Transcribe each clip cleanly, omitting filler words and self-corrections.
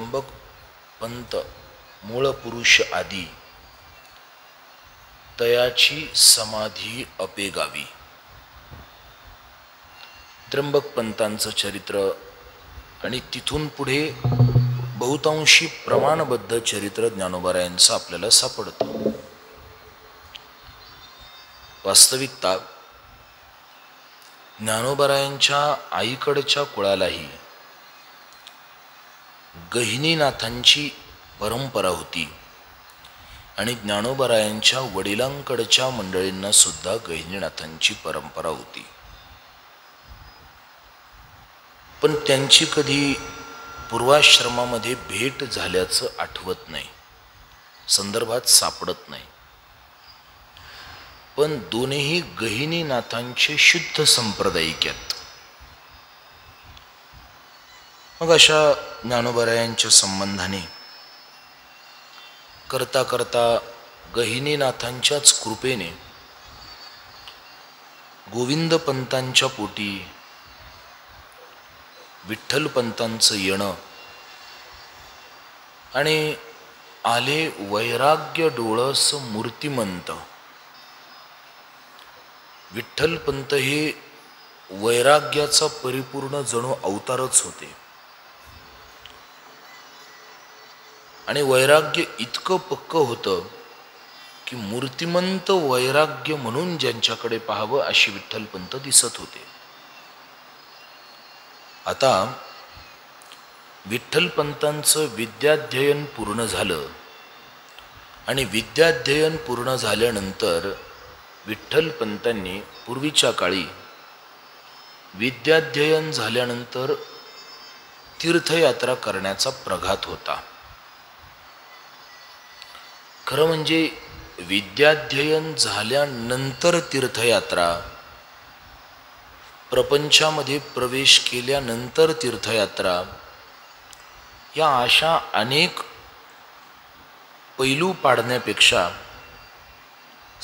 त्र्यंबक पंत मूळ पुरुष आदी तयाची समाधी अपेगावी. त्र्यंबक पंतांचं चरित्र आणि तिथून पुढे बहुतांशी प्रमाणबद्ध चरित्र ज्ञानोबारायांचं आपल्याला सापडतं. वास्तविकता ज्ञानोबारायांच्या आईकडच्या कुळालाही गहिनीनाथांची परंपरा होती आणि ज्ञानोबारायांच्या वडिलांकडच्या मंडळींना सुद्धा गहिनीनाथांची परंपरा होती. पण त्यांची कधी पूर्वाश्रमामध्ये भेट झाल्याचं आठवत नाही, संदर्भात सापडत नाही. पण दोन्ही गहिनीनाथांचे शुद्ध संप्रदायिक आहेत. मग अशा ज्ञानोबारायांच्या संबंधाने करता करता गहिनीनाथांच्याच कृपेने गोविंद पंतांच्या पोटी विठ्ठल पंतांचं येणं आणि आले वैराग्य डोळस मूर्तिमंत. विठ्ठल पंत हे वैराग्याचा परिपूर्ण जणू अवतारच होते आणि वैराग्य इतकं पक्क होतं की मूर्तिमंत वैराग्य म्हणून ज्यांच्याकडे पाहावं अशी विठ्ठल पंत दिसत होते. आता विठ्ठल पंतांचं विद्याध्ययन पूर्ण झालं आणि विद्याध्ययन पूर्ण झाल्यानंतर विठ्ठल पंतांनी पूर्वीच्या काळी विद्याध्ययन झाल्यानंतर तीर्थयात्रा करण्याचा प्रघात होता. खरं म्हणजे विद्याध्ययन झाल्यानंतर तीर्थयात्रा, प्रपंचामध्ये प्रवेश केल्यानंतर तीर्थयात्रा, या अशा अनेक पैलू पाडण्यापेक्षा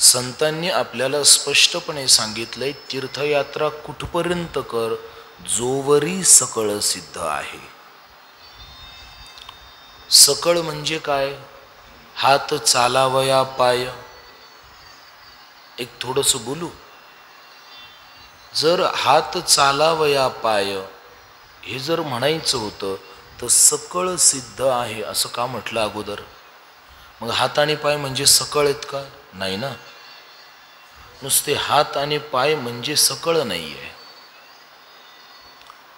संतांनी आपल्याला स्पष्टपणे सांगितलंय, तीर्थयात्रा कुठपर्यंत कर जोवरी सकळ सिद्ध आहे. सकळ म्हणजे काय? हात चालावया पाय. एक थोडस बोलू. जर हात चालावया पाय हे जर म्हणायचं होतं तर सकळ सिद्ध आहे असं का म्हटलं अगोदर? मग हात आणि पाय म्हणजे सकळ आहेत का? नाही ना. नुसते हात आणि पाय म्हणजे सकळ नाही आहे.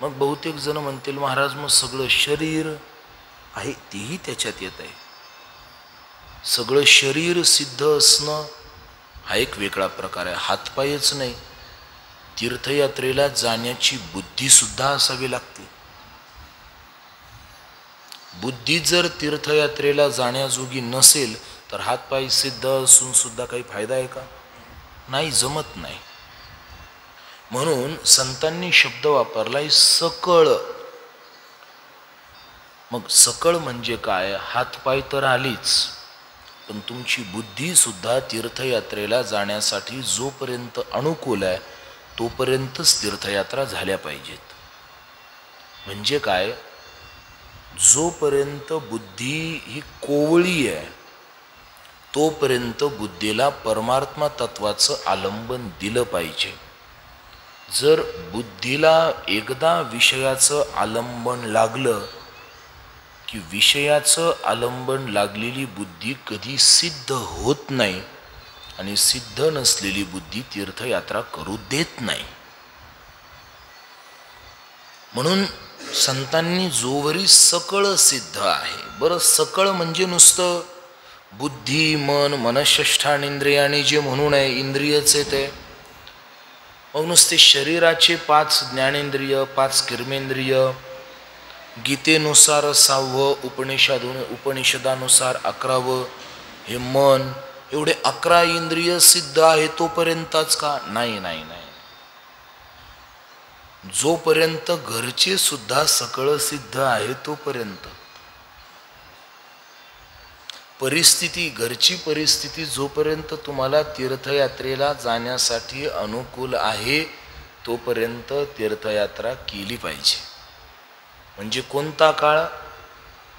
मग बहुतेक जण म्हणतील महाराज मग सगळं शरीर आहे तेही त्याच्यात येत आहे. सगळं शरीर सिद्ध असणं हा एक वेगळा प्रकार आहे. हातपायच नाही, तीर्थयात्रेला जाण्याची बुद्धी सुद्धा असावी लागते. बुद्धी जर तीर्थयात्रेला जाण्याजोगी नसेल तर हातपाय सिद्ध असून सुद्धा काही फायदा आहे का? नाही, जमत नाही. म्हणून संतांनी शब्द वापरलाय सकळ. मग सकळ म्हणजे काय? हातपाय तर आलीच, पण तुमची बुद्धी सुद्धा तीर्थयात्रेला जाण्यासाठी जोपर्यंत अनुकूल आहे तोपर्यंतच तीर्थयात्रा झाल्या पाहिजेत. म्हणजे काय? जोपर्यंत बुद्धी ही कोवळी आहे तोपर्यंत बुद्धीला परमात्मा तत्वाचं आलंबन दिलं पाहिजे. जर बुद्धीला एकदा विषयाचं आलंबन लागलं की विषयाचं आलंबन लागलेली बुद्धी कधी सिद्ध होत नाही आणि सिद्ध नसलेली बुद्धी तीर्थयात्रा करू देत नाही. म्हणून संतांनी जोवरी सकळ सिद्ध आहे. बरं, सकळ म्हणजे नुसतं बुद्धी, मन, मनःष्ठानेंद्रियाने जे म्हणून आहे, इंद्रियच येते. मग नुसते शरीराचे 5 ज्ञानेंद्रिय, 5 कर्मेंद्रिय, गीतेनुसार 6, उपनिषदानुसार 11 हे मन, एवढे 11 इंद्रिय सिद्ध आहे तोपर्यंतच का? नाही नाही नाही. जोपर्यंत घरचे सुद्धा सकळ सिद्ध आहे तोपर्यंत. परिस्थिती, घरची परिस्थिती जोपर्यंत तुम्हाला तीर्थयात्रेला जाण्यासाठी अनुकूल आहे तोपर्यंत तीर्थयात्रा केली पाहिजे. म्हणजे कोणता काळ?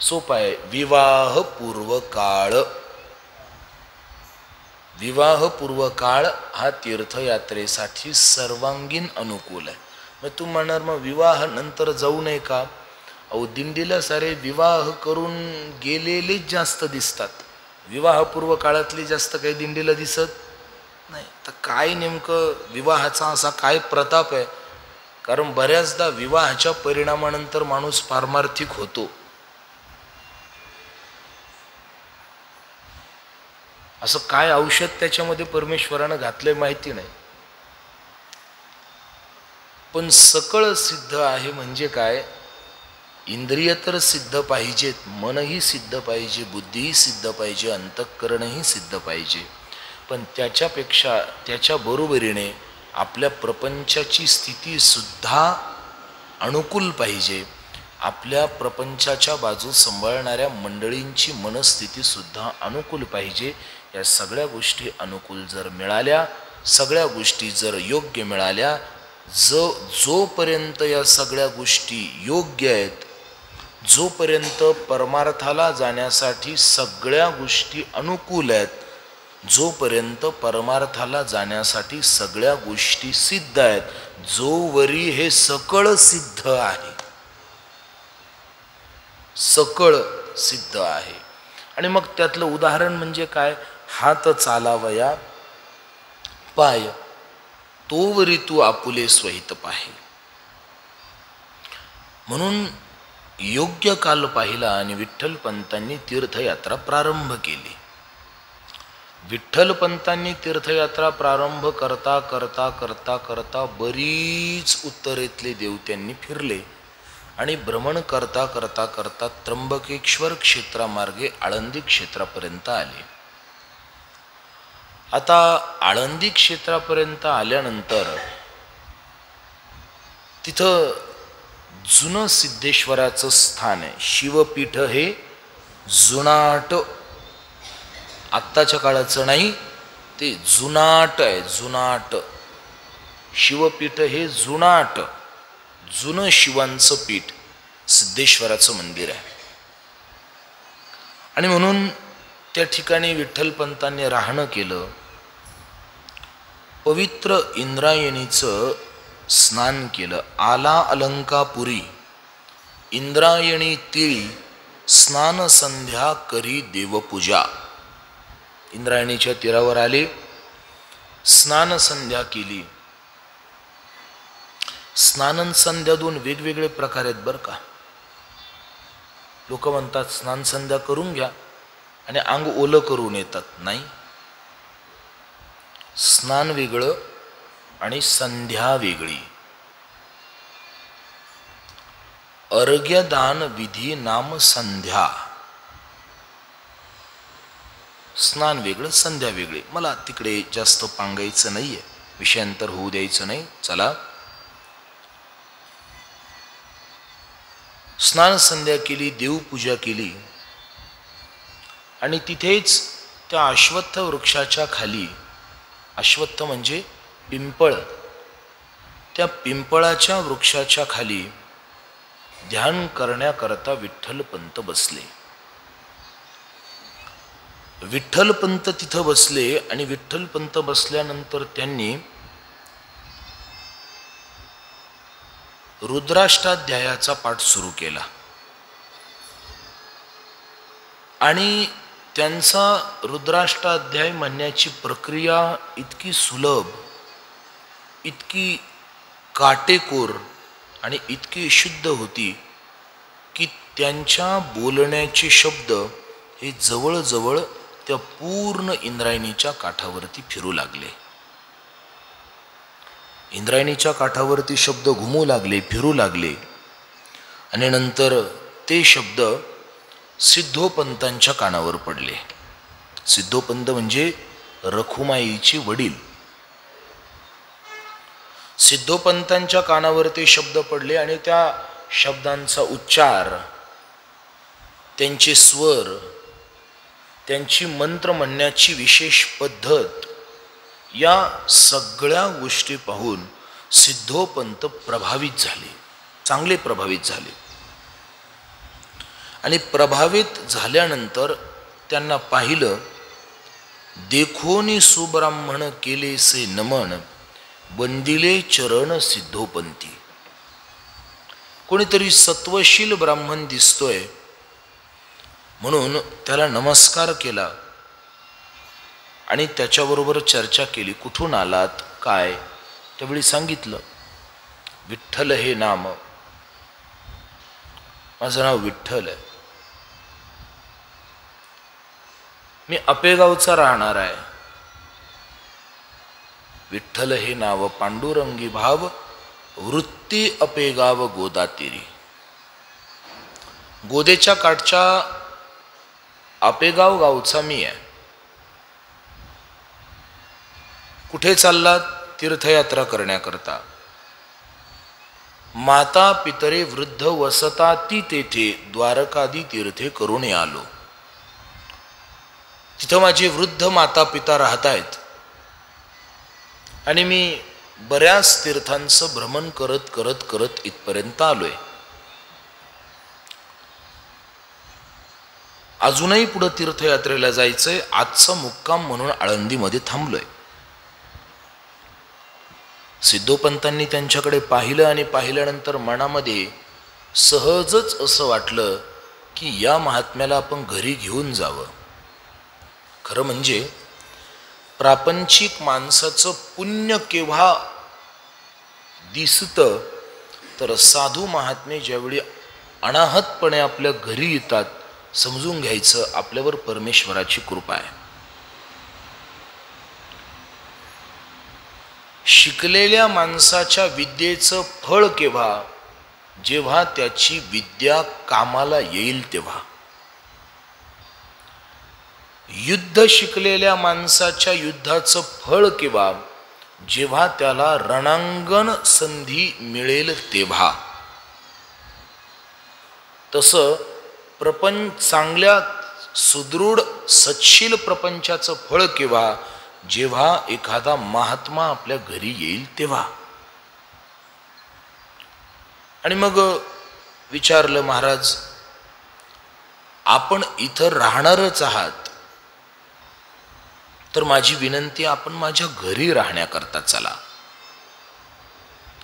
सोपा आहे. विवाहपूर्व काळ. विवाहपूर्व काळ हा तीर्थयात्रेसाठी सर्वांगीण अनुकूल आहे. मग तू म्हणणार मग विवाह नंतर जाऊ नये का? अहो दिंडीला सारे विवाह करून गेलेलेच जास्त दिसतात, विवाहपूर्व काळातली जास्त काही दिंडीला दिसत नाही. तर काय नेमकं विवाहाचा असा काय प्रताप आहे? कारण बऱ्याचदा विवाहाच्या परिणामानंतर माणूस पारमार्थिक होतो. असं काय औषध त्याच्यामध्ये परमेश्वरानं घातलंय माहिती नाही. पण सकळ सिद्ध आहे म्हणजे काय? इंद्रिय तर सिद्ध पाहिजेत, मनही सिद्ध पाहिजे, बुद्धीही सिद्ध पाहिजे, अंतःकरणही सिद्ध पाहिजे. पण त्याच्यापेक्षा त्याच्या बरोबरीने आपल्या प्रपंचाची स्थिती सुद्धा अनुकूल पाहिजे. आपल्या प्रपंचाच्या बाजू सांभाळणाऱ्या मंडळींची मनस्थिती सुद्धा अनुकूल पाहिजे. या सगळ्या गोष्टी अनुकूल जर मिळाल्या, सगळ्या गोष्टी जर योग्य मिळाल्या, जोपर्यंत या सगळ्या गोष्टी योग्य आहेत, जोपर्यंत परमार्थाला जाण्यासाठी सगळ्या गोष्टी अनुकूल आहेत, जोपर्यंत परमार्थाला जाण्यासाठी सगळ्या गोष्टी सिद्ध आहेत, जोवरी हे सकळ सिद्ध आहे, सकळ सिद्ध आहे. आणि मग त्यातलं उदाहरण म्हणजे काय? हात चालावया पाय, तोवरी तू आपुले स्वहित पाहे. म्हणून योग्य काल पाहिला आणि विठ्ठलपंतांनी तीर्थयात्रा प्रारंभ केली. विठ्ठलपंतांनी तीर्थयात्रा प्रारंभ करता करता करता करता बरीच उत्तरेतले देव त्यांनी फिरले आणि भ्रमण करता करता करता त्र्यंबकेश्वर क्षेत्रामार्गे आळंदी क्षेत्रापर्यंत आले. आता आळंदी क्षेत्रापर्यंत आल्यानंतर तिथं जुनं सिद्धेश्वराचं स्थान आहे. शिवपीठ हे जुनाट, आत्ताच्या काळाचं नाही, ते जुनाट आहे, जुनाट. शिवपीठ हे जुनाट, जुनं शिवांचं पीठ सिद्धेश्वराचं मंदिर आहे. आणि म्हणून त्या ठिकाणी विठ्ठलपंतांनी राहणं केलं. पवित्र इंद्रायणीचं स्नान केलं. आला अलंकापुरी इंद्रायणी तिळी स्नान संध्या करी देवपूजा. इंद्रायणीच्या तीरावर आले, स्नान संध्या केली. स्नान संध्या दोन वेगवेगळे प्रकार आहेत बरं का. लोक म्हणतात स्नान संध्या करून घ्या आणि अंग ओलं करून येतात. नाही, स्नान वेगळं आणि संध्या वेगळी. अर्घ्यदान विधी नाम संध्या. स्नान वेगळं, संध्या वेगळी. मला तिकडे जास्त पांगायचं नाहीये, विषयांतर होऊ द्यायचं नाही. चला, स्नान संध्या केली, देवपूजा केली आणि तिथेच त्या अश्वत्थ वृक्षाच्या खाली, अश्वत्थ म्हणजे पिंपळ, त्या पिंपळाच्या वृक्षाच्या खाली ध्यान करण्याकरता विठ्ठलपंत बसले. विठ्ठलपंत तिथं बसले आणि विठ्ठलपंत बसल्यानंतर त्यांनी रुद्राष्टाध्यायाचा पाठ सुरू केला. आणि त्यांचा रुद्राष्टाध्याय म्हणण्याची प्रक्रिया इतकी सुलभ, इतकी काटेकोर आणि इतकी शुद्ध होती की त्यांच्या बोलण्याचे शब्द हे जवळजवळ त्या पूर्ण इंद्रायणीच्या काठावरती फिरू लागले. इंद्रायणीच्या काठावरती शब्द घुमू लागले, फिरू लागले. आणि नंतर ते शब्द सिद्धोपंतांच्या कानावर पडले. सिद्धोपंत म्हणजे रखुमाईचे वडील. सिद्धोपंतांच्या कानावर ते शब्द पडले आणि त्या शब्दांचा उच्चार, त्यांचे स्वर, त्यांची मंत्र म्हणण्याची विशेष पद्धत, या सगळ्या गोष्टी पाहून सिद्धोपंत प्रभावित झाले, चांगले प्रभावित झाले. आणि प्रभावित झाल्यानंतर त्यांना पाहिलं. देखोनी सुब्राह्मण केले से नमन, वंदिले चरण सिद्धोपंती. कोणीतरी सत्वशील ब्राह्मण दिसतोय म्हणून त्याला नमस्कार केला आणि त्याच्याबरोबर चर्चा केली. कुठून आलात, काय? त्यावेळी सांगितलं, विठ्ठल हे नाम, माझं नाव विठ्ठल आहे, मी अपेगावचा राहणार आहे. विठ्ठल हे नाव पांडुरंगी भाव, वृत्ती अपेगाव गोदातीरी. गोदेच्या काठच्या अपेगाव गावचा मी आहे. कुठे चाललात? तीर्थयात्रा करण्याकरता. माता पितरे वृद्ध वसता ती तेथे, द्वारकादी तीर्थे करून आलो. तिथं माझे वृद्ध माता पिता राहत आहेत आणि मी बऱ्याच तीर्थांचं भ्रमण करत करत करत इथपर्यंत आलोय. अजूनही पुढे तीर्थयात्रेला जायचंय. आजचा मुक्काम म्हणून आळंदीमध्ये थांबलोय. सिद्धोपंतांनी त्यांच्याकडे पाहिलं आणि पाहिल्यानंतर मनामध्ये सहजच असं वाटलं की या महात्म्याला आपण घरी घेऊन जावं. खरं म्हणजे प्रापंचिक माणसाचं पुण्य केव्हा दिसतं तर साधू महात्मे ज्यावेळी अनाहतपणे आपल्या घरी येतात, समजून घ्यायचं आपल्यावर परमेश्वराची कृपा आहे. शिकलेल्या माणसाच्या विद्येचं फळ केव्हा? जेव्हा त्याची विद्या कामाला येईल तेव्हा. युद्ध शिकलेल्या माणसाच्या युद्धाचं फळ केव्हा? जेव्हा त्याला रणांगण संधी मिळेल तेव्हा. तसं चांगल्या सुदृढ सच्छील प्रपंचाचं फळ केव्हा? जेव्हा एखादा महात्मा आपल्या घरी येईल तेव्हा. आणि मग विचारलं, महाराज आपण इथं राहणारच आहात तर माझी विनंती, आपण माझ्या घरी राहण्याकरता चला,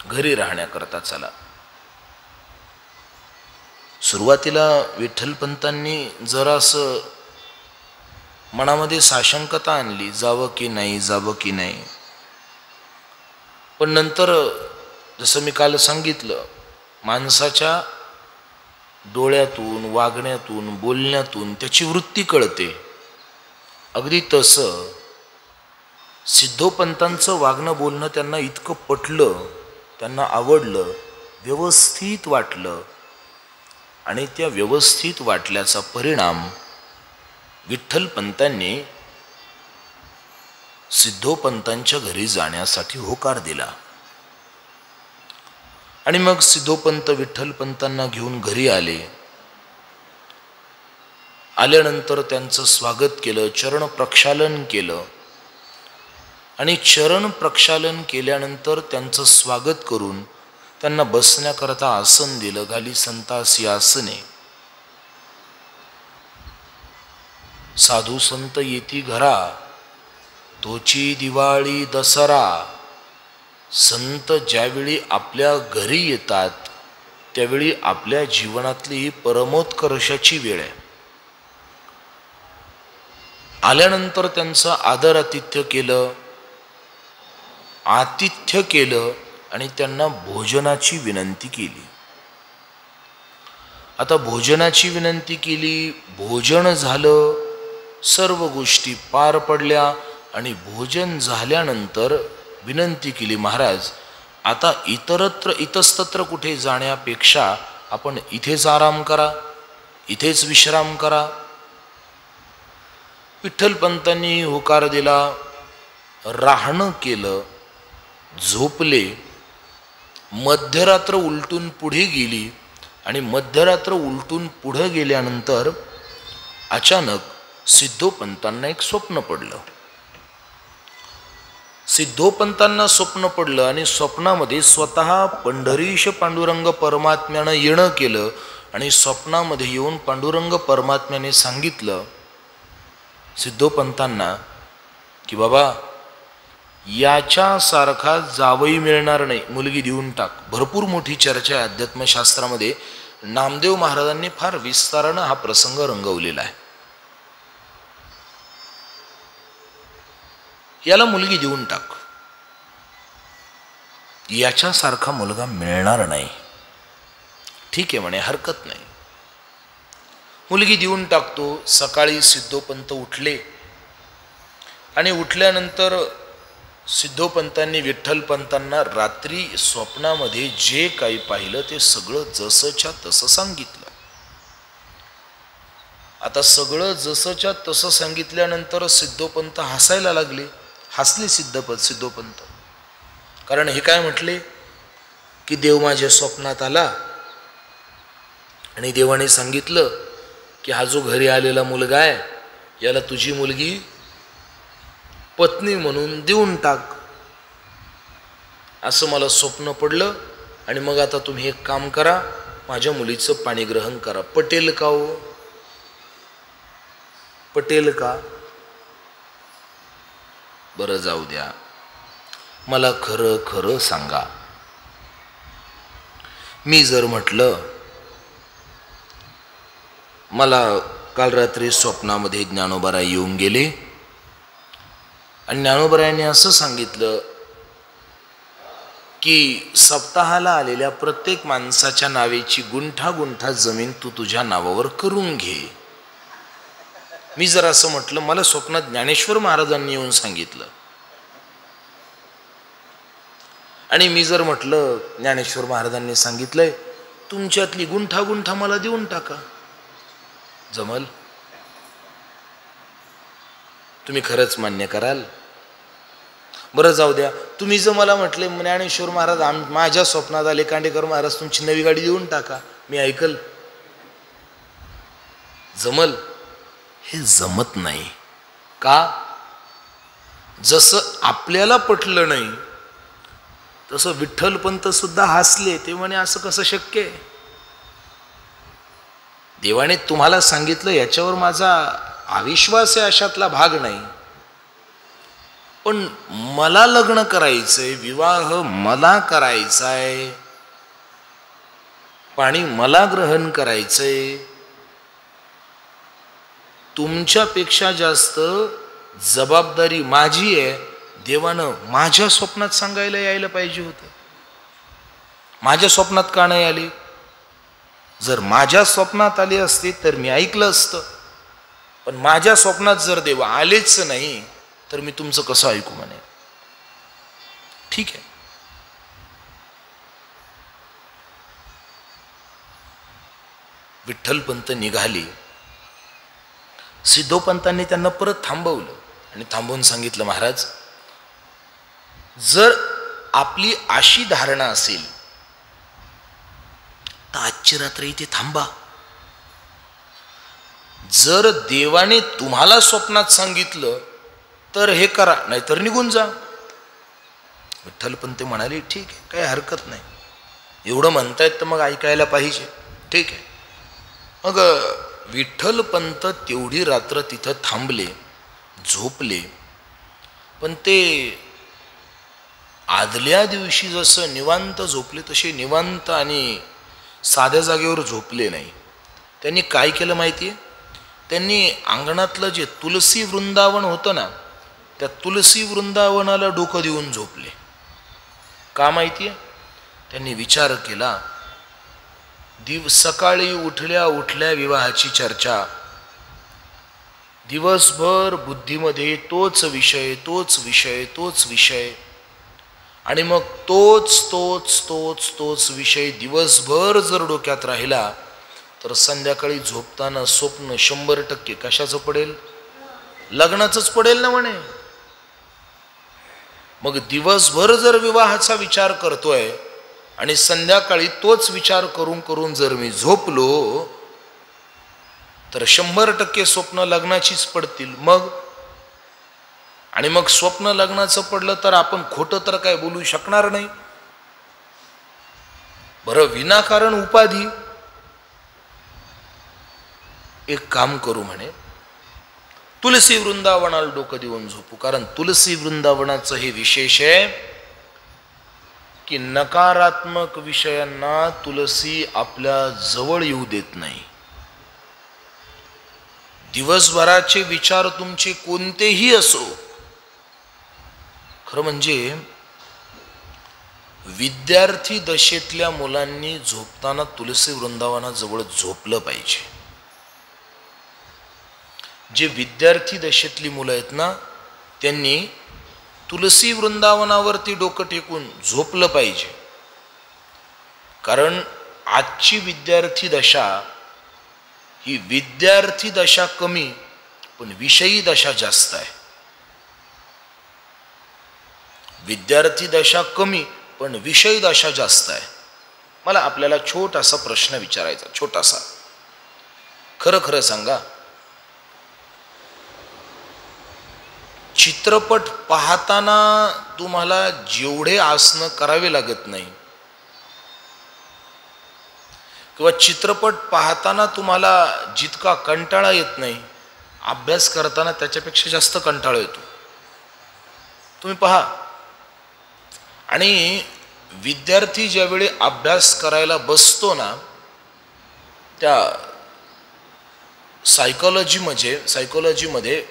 घरी राहण्याकरता चला. सुरुवातीला विठ्ठलपंतांनी जरासं मनामध्ये साशंकता आणली, जावं की नाही, जावं की नाही. पण नंतर जसं मी काल सांगितलं, माणसाच्या डोळ्यातून, वागण्यातून, बोलण्यातून त्याची वृत्ती कळते. अगदी तसं सिद्धोपंतांचं वागणं बोलणं त्यांना इतकं पटलं, त्यांना आवडलं, व्यवस्थित वाटलं. आणि त्या व्यवस्थित वाटल्याचा परिणाम विठ्ठलपंतांनी सिद्धोपंतांच्या घरी जाण्यासाठी होकार दिला. आणि मग सिद्धोपंत विठ्ठलपंतांना घेऊन घरी आले. आल्यानंतर त्यांचं स्वागत केलं, चरण प्रक्षालन केलं. आणि चरण प्रक्षालन केल्यानंतर त्यांचं स्वागत करून त्यांना बसण्याकरता आसन दिलं. घाली संतासी आसने, साधू संत येती घरा, तोची दिवाळी दसरा. संत ज्यावेळी आपल्या घरी येतात त्यावेळी आपल्या जीवनातली ही परमोत्कर्षाची वेळ आहे. आल्यानंतर त्यांचं आदर आतिथ्य केलं आणि त्यांना भोजनाची विनंती केली. आता भोजनाची विनंती केली, भोजन झालं, सर्व गोष्टी पार पडल्या. आणि भोजन झाल्यानंतर विनंती केली, महाराज आता इतस्तत्र कुठे जाण्यापेक्षा आपण इथेच आराम करा, इथेच विश्राम करा. विठ्ठलपंतांनी होकार दिला. राहणं केलं, झोपले. मध्यरात्र उलटून पुढे गेली आणि मध्यरात्र उलटून पुढे गेल्यानंतर अचानक सिद्धोपंतांना एक स्वप्न पडलं. सिद्धोपंतांना स्वप्न पडलं आणि स्वप्नामध्ये स्वतः पंढरीश पांडुरंग परमात्म्यानं येणं केलं. आणि स्वप्नामध्ये येऊन पांडुरंग परमात्म्याने सांगितलं सिद्धोपंतांना की बाबा याच्यासारखा जावई मिळणार नाही, मुलगी देऊन टाक. भरपूर मोठी चर्चा आहे अध्यात्मशास्त्रामध्ये. नामदेव महाराजांनी फार विस्तारानं हा प्रसंग रंगवलेला आहे. याला मुलगी देऊन टाक, याच्यासारखा मुलगा मिळणार नाही. ठीक आहे म्हणे, हरकत नाही. मुलगी देऊन टाकतो. सकाळी सिद्धोपंत उठले आणि उठल्यानंतर सिद्धोपंतांनी विठ्ठलपंतांना रात्री स्वप्नामध्ये जे काही पाहिलं ते सगळं जसंच्या तसं सांगितलं. आता सगळं जसंच्या तसं सांगितल्यानंतर सिद्धोपंत हसायला लागले. हसले सिद्धोपंत. कारण हे काय म्हटले की देव माझ्या स्वप्नात आला आणि देवाने सांगितलं की हा जो घरी आलेला मुलगा आहे याला तुझी मुलगी पत्नी म्हणून देऊन टाक, असं मला स्वप्न पडलं. आणि मग आता तुम्ही एक काम करा, माझ्या मुलीचं पाणी ग्रहण करा. पटेल का हो? पटेल का? बरं जाऊ द्या, मला खरं खरं सांगा. मी जर म्हटलं मला काल रात्री स्वप्नामध्ये ज्ञानोबाराय येऊन गेले आणि ज्ञानोबारायांनी असं सांगितलं की सप्ताहाला आलेल्या प्रत्येक माणसाच्या नावेची गुंठा जमीन तू तुझ्या नावावर करून घे. मी जर असं म्हटलं मला स्वप्नात ज्ञानेश्वर महाराजांनी येऊन सांगितलं आणि मी जर म्हटलं ज्ञानेश्वर महाराजांनी सांगितलंय तुमच्यातली गुंठा मला देऊन टाका, जमल? तुम्ही खरंच मान्य कराल? बरं जाऊ द्या, तुम्ही जर मला म्हटले ज्ञानेश्वर महाराज माझ्या स्वप्नात आले कांडेकर महाराज तुमची नवी गाडी देऊन टाका, मी ऐकल? जमल? हे जमत नाही. का? जसं आपल्याला पटलं नाही तसं विठ्ठलपंत सुद्धा हसले. ते म्हणे असं कसं शक्य आहे? देवाने तुम्हाला सांगितलं याच्यावर माझा अविश्वास आहे अशातला भाग नाही, पण मला लग्न करायचंय, विवाह मला करायचाय, पाणी मला ग्रहण करायचंय. तुमच्यापेक्षा जास्त जबाबदारी माझी आहे. देवानं माझ्या स्वप्नात सांगायला यायला पाहिजे होतं. माझ्या स्वप्नात का नाही आली? जर माझ्या स्वप्नात आले असते तर मी ऐकलं असतं, पण माझ्या स्वप्नात जर देव आलेच नाही तर मी तुमचं कसं ऐकू म्हणे? ठीक आहे. विठ्ठलपंत निघाली. सिद्धोपंतांनी त्यांना परत थांबवलं आणि थांबवून सांगितलं महाराज जर आपली अशी धारणा असेल तर आजची रात्र इथे थांबा. जर देवाने तुम्हाला स्वप्नात सांगितलं तर हे करा, नाहीतर निघून जा. विठ्ठलपंत म्हणाले ठीक आहे, काही हरकत नाही, एवढं म्हणतायत तर मग ऐकायला पाहिजे. ठीक आहे. मग विठ्ठलपंत तेवढी रात्र तिथं थांबले, झोपले. पण ते आदल्या दिवशी जसं निवांत झोपले तसे निवांत आणि साध्या जागेवर झोपले नाही. त्यांनी काय केलं माहिती आहे? त्यांनी अंगणातलं जे तुलसी वृंदावन होतं ना, त्या तुलसी वृंदावनाला डोकं देऊन झोपले. का माहिती आहे? त्यांनी विचार केला, सकाळी उठल्या उठल्या विवाहाची चर्चा, दिवसभर बुद्धीमध्ये तोच विषय आणि मग तोच विषय दिवसभर जर डोक्यात राहिला तर संध्याकाळी झोपताना स्वप्न 100% कशाचं पडेल? लग्नाचंच पडेल ना म्हणे. मग दिवसभर जर विवाहाचा विचार करतोय आणि संध्याकाळी तोच विचार करून जर मी झोपलो तर 100% स्वप्न लग्नाचीच पडतील. मग स्वप्न लग्नाचं पडलं तर आपण खोटं तर काय बोलू शकणार नाही. बरं, विनाकारण उपाधी, एक काम करू म्हणे, तुलसी वृंदावनाला डोकं देऊन झोपू. कारण तुलसी वृंदावनाचं हे विशेष आहे की नकारात्मक विषयांना तुलसी आपल्या जवळ येऊ देत नाही. दिवसभराचे विचार तुमचे कोणतेही असो, खरं म्हणजे विद्यार्थी दशेतल्या मुलांनी झोपताना तुलसी वृंदावनाजवळ झोपलं पाहिजे. जे विद्यार्थी दशेतली मुलं आहेत ना, त्यांनी तुलसी वृंदावनावरती डोकं टेकून झोपलं पाहिजे. कारण आजची विद्यार्थी दशा ही विद्यार्थी दशा कमी पण विषयी दशा जास्त आहे. विद्यार्थी दशा कमी पण विषयी दशा जास्त आहे. मला आपल्याला छोटासा प्रश्न विचारायचा, छोटासा. खरं खरं सांगा, चित्रपट पाहताना तुम्हाला जेवढे आसनं करावे लागत नाही किंवा चित्रपट पाहताना तुम्हाला जितका कंटाळा येत नाही, अभ्यास करताना त्याच्यापेक्षा जास्त कंटाळा येतो. तुम्ही पहा. आणि विद्यार्थी ज्यावेळी अभ्यास करायला बसतो ना, त्या सायकोलॉजीमध्ये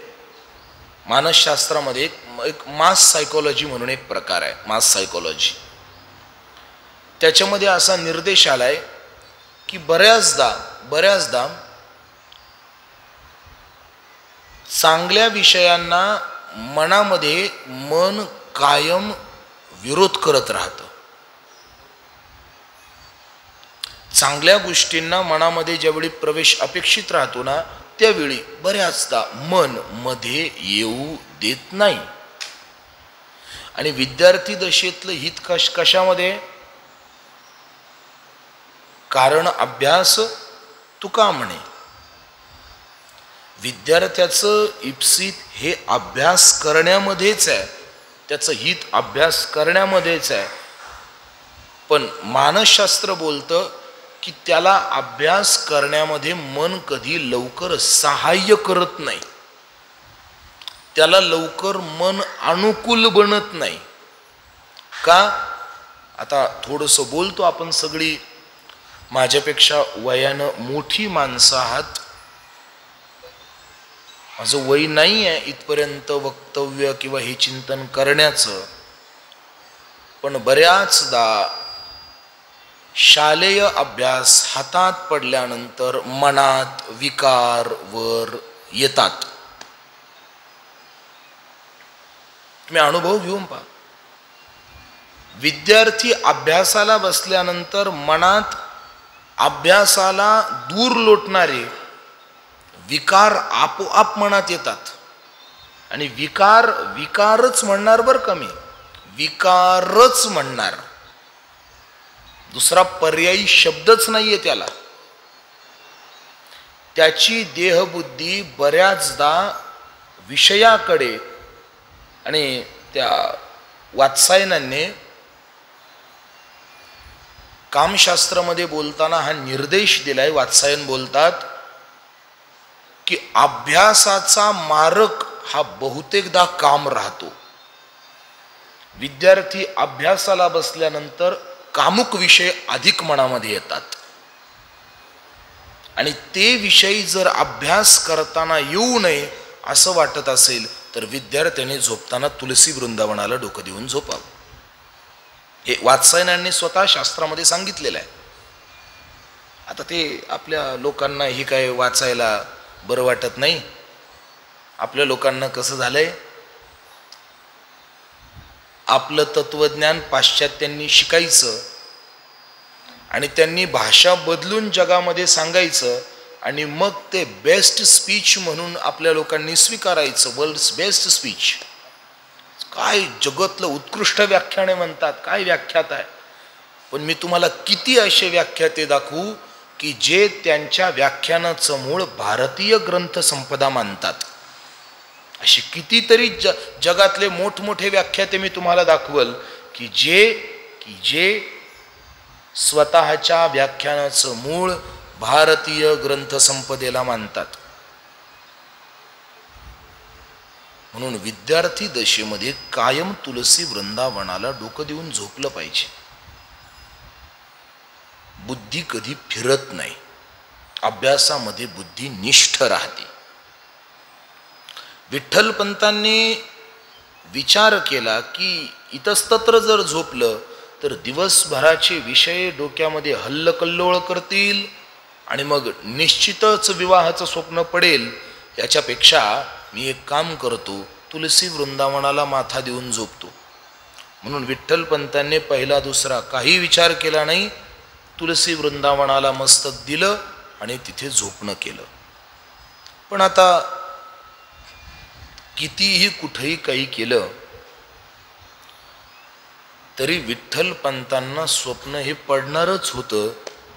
मानसशास्त्रामध्ये एक मास सायकोलॉजी म्हणून एक प्रकार आहे, मास सायकोलॉजी. त्याच्यामध्ये असा निर्देश आलाय की बऱ्याचदा चांगल्या विषयांना मनामध्ये मन कायम विरोध करत राहतं. चांगल्या गोष्टींना मनामध्ये ज्यावेळी प्रवेश अपेक्षित राहतो ना, त्यावेळी बऱ्याचदा मन मध्ये येऊ देत नाही. आणि विद्यार्थी दशेतलं हित कशामध्ये? कारण अभ्यास तुका म्हणे. विद्यार्थ्याचं इप्सित हे अभ्यास करण्यामध्येच आहे, त्याचं हित अभ्यास करण्यामध्येच आहे. पण मानसशास्त्र बोलतं की त्याला अभ्यास करण्यामध्ये मन कधी लवकर सहाय्य करत नाही, त्याला लवकर मन अनुकूल बनत नाही. का? आता थोडंसं बोलतो आपण, सगळी माझ्यापेक्षा वयानं मोठी माणसं आहात. माझं वय नाही आहे इथपर्यंत वक्तव्य किंवा हे चिंतन करण्याचं. पण बऱ्याचदा शालेय अभ्यास हातात पडल्यानंतर मनात विकार वर येतात. तुम्ही अनुभव घेऊन पहा. विद्यार्थी अभ्यासाला बसल्यानंतर मनात अभ्यासाला दूर लोटणारे विकार आपोआप मनात येतात. आणि विकारच म्हणणार बरं कमी, विकारच म्हणणार, दुसरा पर्यायी शब्दच नाहीये त्याला. त्याची देहबुद्धी बऱ्याचदा विषयाकडे, आणि त्या वात्सायनाने कामशास्त्रामध्ये बोलताना हा निर्देश दिलाय. वात्सायन बोलतात की अभ्यासाचा मारक हा बहुतेकदा काम राहतो. विद्यार्थी अभ्यासाला बसल्यानंतर कामुक विषय अधिक मनामध्ये येतात. आणि ते विषयी जर अभ्यास करताना येऊ नये असं वाटत असेल तर विद्यार्थ्याने झोपताना तुलसी वृंदावनाला डोकं देऊन झोपावं. हे वात्सायनांनी स्वतः शास्त्रामध्ये सांगितलेलं आहे. आता ते आपल्या लोकांना हे काय वाचायला बरं वाटत नाही. आपल्या लोकांना कसं झालंय, आपलं तत्वज्ञान पाश्चात्यांनी शिकायचं आणि त्यांनी भाषा बदलून जगामध्ये सांगायचं आणि मग ते बेस्ट स्पीच म्हणून आपल्या लोकांनी स्वीकारायचं. वर्ल्ड्स बेस्ट स्पीच, काय जगातलं उत्कृष्ट व्याख्याने म्हणतात, काय व्याख्यात आहे. पण मी तुम्हाला किती असे व्याख्याते दाखवू की जे त्यांच्या व्याख्यानाचं मूळ भारतीय ग्रंथ संपदा मानतात. असे कितीतरी जगातले मोठमोठे व्याख्याते मी तुम्हाला दाखवल की जे स्वतःच्या व्याख्यानाचं मूळ भारतीय ग्रंथसंपदेला मानतात. म्हणून विद्यार्थी दशेमध्ये कायम तुलसी वृंदावनाला डोकं देऊन झोपलं पाहिजे. बुद्धी कधी फिरत नाही, अभ्यासामध्ये बुद्धी निष्ठ राहते. विठ्ठलपंतांनी विचार केला की इतस्तत्र जर झोपलं तर दिवसभराचे विषय डोक्यामध्ये हल्लकल्लोळ करतील आणि मग निश्चितच विवाहाचं स्वप्न पडेल. याच्यापेक्षा मी एक काम करतो, तुलसी वृंदावनाला माथा देऊन झोपतो. म्हणून विठ्ठलपंतांनी पहिला दुसरा काही विचार केला नाही, तुलसी वृंदावनाला मस्तक दिलं आणि तिथे झोपणं केलं. पण आता कितीही कुठेही काही केलं तरी विठ्ठलपंतांना स्वप्न हे पडणारच होतं,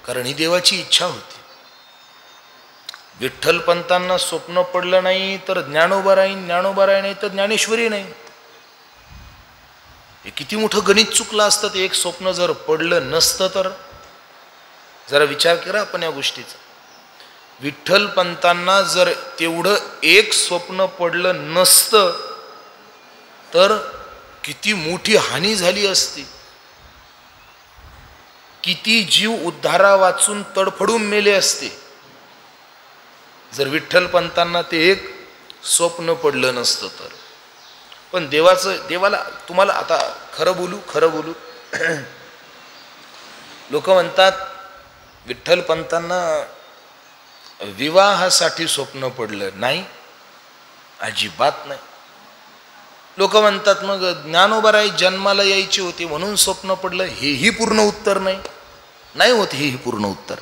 कारण ही देवाची इच्छा होती. विठ्ठलपंतांना स्वप्न पडलं नाही तर ज्ञानोबा राहीन, ज्ञानोबा राही नाही तर ज्ञानेश्वरी नाही. हे किती मोठं गणित चुकलं असतं. ते एक स्वप्न जर पडलं नसतं तर जरा विचार करा आपण या गोष्टीचा. विठ्ठलपंतांना जर तेवढं एक स्वप्न पडलं नसतं तर किती मोठी हानी झाली असती. किती जीव उद्धारा वाचून तडफडून मेले असते जर विठ्ठलपंतांना ते एक स्वप्न पडलं नसतं तर. पण देवाला तुम्हाला आता खरं बोलू लोक म्हणतात विठ्ठलपंतांना विवाहासाठी स्वप्न पडलं नाही, अजिबात नाही. लोक म्हणतात मग ज्ञानोबाराई जन्माला यायचे होते म्हणून स्वप्न पडलं, हेही पूर्ण उत्तर नाही होत. हेही पूर्ण उत्तर.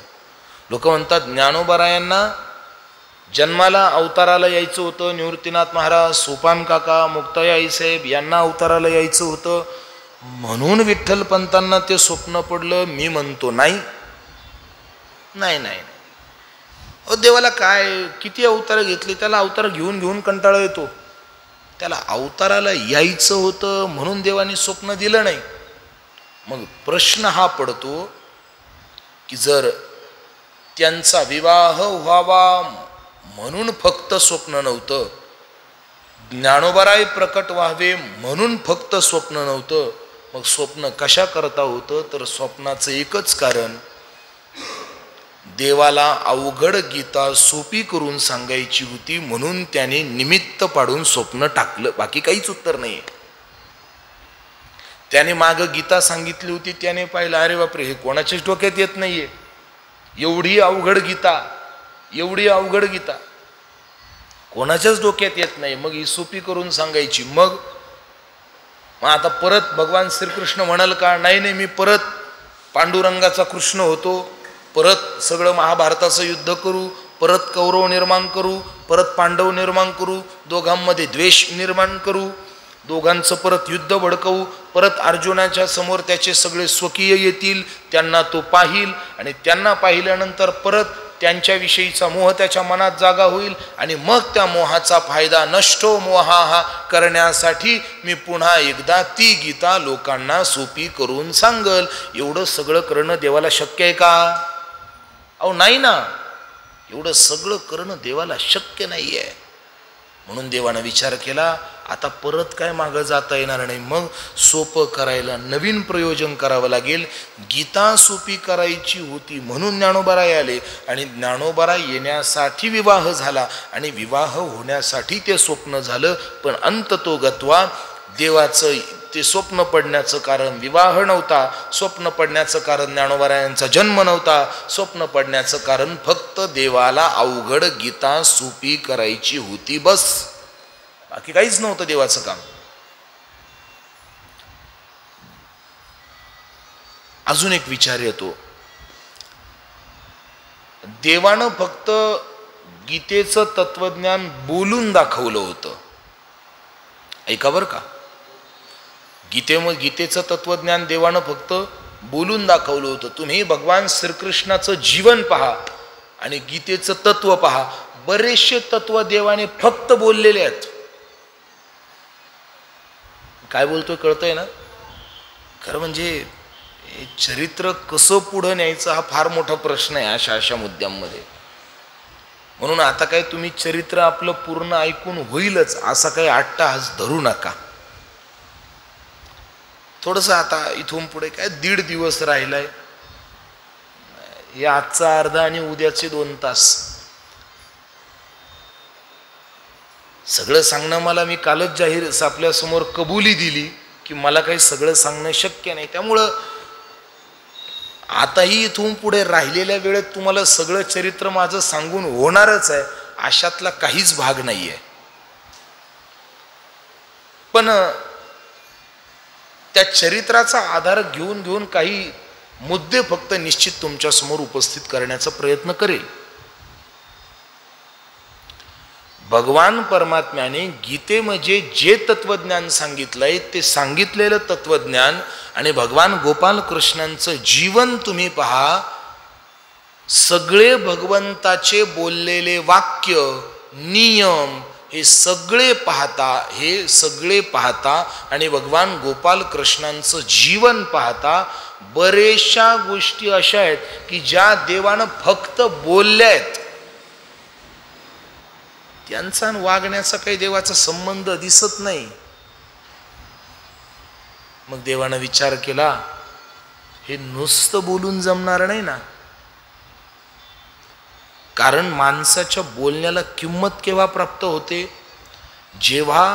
लोक म्हणतात ज्ञानोबारायांना जन्माला अवताराला यायचं होतं, निवृत्तीनाथ महाराज, सोपान काका, मुक्ताई आईसाहेब यांना अवताराला यायचं होतं म्हणून विठ्ठलपंतांना ते स्वप्न पडलं. मी म्हणतो नाही. देवाला काय किती अवतार घेतले, त्याला अवतार घेऊन कंटाळा येतो. त्याला अवताराला यायचं होतं म्हणून देवाने स्वप्न दिलं नाही. मग प्रश्न हा पडतो की जर त्यांचा विवाह व्हावा म्हणून फक्त स्वप्न नव्हतं, ज्ञानोबाराय प्रकट व्हावे म्हणून फक्त स्वप्न नव्हतं, मग स्वप्न कशा करता होतं तर स्वप्नाचं एकच कारण, देवाला अवघड गीता सोपी करून सांगायची होती म्हणून त्याने निमित्त पाडून स्वप्न टाकलं. बाकी काहीच उत्तर नाही. त्याने माग गीता सांगितली होती, त्याने पाहिलं अरे बापरे हे कोणाच्याच डोक्यात येत नाहीये, एवढी अवघड गीता कोणाच्याच डोक्यात येत नाही, मग ही सोपी करून सांगायची. मग आता परत भगवान श्रीकृष्ण म्हणाल का नाही मी परत पांडुरंगाचा कृष्ण होतो, परत सगळं महाभारताचं युद्ध करू, परत कौरव निर्माण करू, परत पांडव निर्माण करू, दोघांमध्ये द्वेष निर्माण करू, दोघांचं परत युद्ध भडकवू, परत अर्जुनाच्या समोर त्याचे सगळे स्वकीय येतील, त्यांना तो पाहिल आणि त्यांना पाहिल्यानंतर परत त्यांच्याविषयीचा मोह त्याच्या मनात जागा होईल आणि मग त्या मोहाचा फायदा नष्टो मोहा करण्यासाठी मी पुन्हा एकदा ती गीता लोकांना सोपी करून सांगल. एवढं सगळं करणं देवाला शक्य आहे का? अहो नाही ना, एवढं सगळं करणं देवाला शक्य नाही आहे. म्हणून देवानं विचार केला आता परत काय मागं जाता येणार नाही, मग सोपं करायला नवीन प्रयोजन करावं लागेल. गीता सोपी करायची होती म्हणून ज्ञानोबाराय आले आणि ज्ञानोबाराय येण्यासाठी विवाह झाला आणि विवाह होण्यासाठी ते स्वप्न झालं. पण अंततोगत्वा देवाचं ते स्वप्न पडण्याचं कारण विवाह नव्हता, स्वप्न पडण्याचं कारण ज्ञानोबारायांचा जन्म नव्हता, स्वप्न पडण्याचं कारण फक्त देवाला अवघड गीता सोपी करायची होती, बस. बाकी काहीच नव्हतं देवाचं काम. अजून एक विचार येतो, देवानं फक्त गीतेचं तत्वज्ञान बोलून दाखवलं होतं. ऐका बरं का, गीतेचं तत्वज्ञान देवानं फक्त बोलून दाखवलं होतं. तुम्ही भगवान श्रीकृष्णाचं जीवन पहा आणि गीतेचं तत्व पहा, बरेचसे तत्व देवाने फक्त बोललेले आहेत. काय बोलतोय कळतंय ना? खरं म्हणजे हे चरित्र कसं पुढं न्यायचं हा फार मोठा प्रश्न आहे अशा अशा मुद्द्यांमध्ये. म्हणून आता काय तुम्ही चरित्र आपलं पूर्ण ऐकून होईलच असा काही अट्टाहास धरू नका. थोडंसं आता इथून पुढे काय 1.5 दिवस राहिलाय, हे आजचा अर्धा आणि उद्याचे 2 तास. सगळं सांगणं मला, मी कालच जाहीर आपल्यासमोर कबुली दिली की मला काही सगळं सांगणं शक्य नाही. त्यामुळं आताही इथून पुढे राहिलेल्या वेळेत तुम्हाला सगळं चरित्र माझं सांगून होणारच आहे, अशातला काहीच भाग नाही आहे. पण त्या चरित्राचा आधार घेऊन घेऊन काही मुद्दे फक्त निश्चित तुमच्या समोर उपस्थित करण्याचा प्रयत्न करेल. भगवान परमात्म्याने गीतेमध्ये जे तत्वज्ञान सांगितलंय ते सांगितलेलं तत्वज्ञान आणि भगवान गोपाल कृष्णांचं जीवन तुम्ही पहा. सगळे भगवंताचे बोललेले वाक्य, नियम हे सगळे पाहता आणि भगवान गोपाल कृष्णांचं जीवन पाहता बरेचशा गोष्टी अशा आहेत की ज्या देवानं फक्त बोलल्या आहेत, त्यांचा वागण्याचा काही देवाचा संबंध दिसत नाही. मग देवानं विचार केला, हे नुसतं बोलून जमणार नाही ना, कारण माणसाच्या बोलण्याला किंमत केव्हा प्राप्त होते, जेव्हा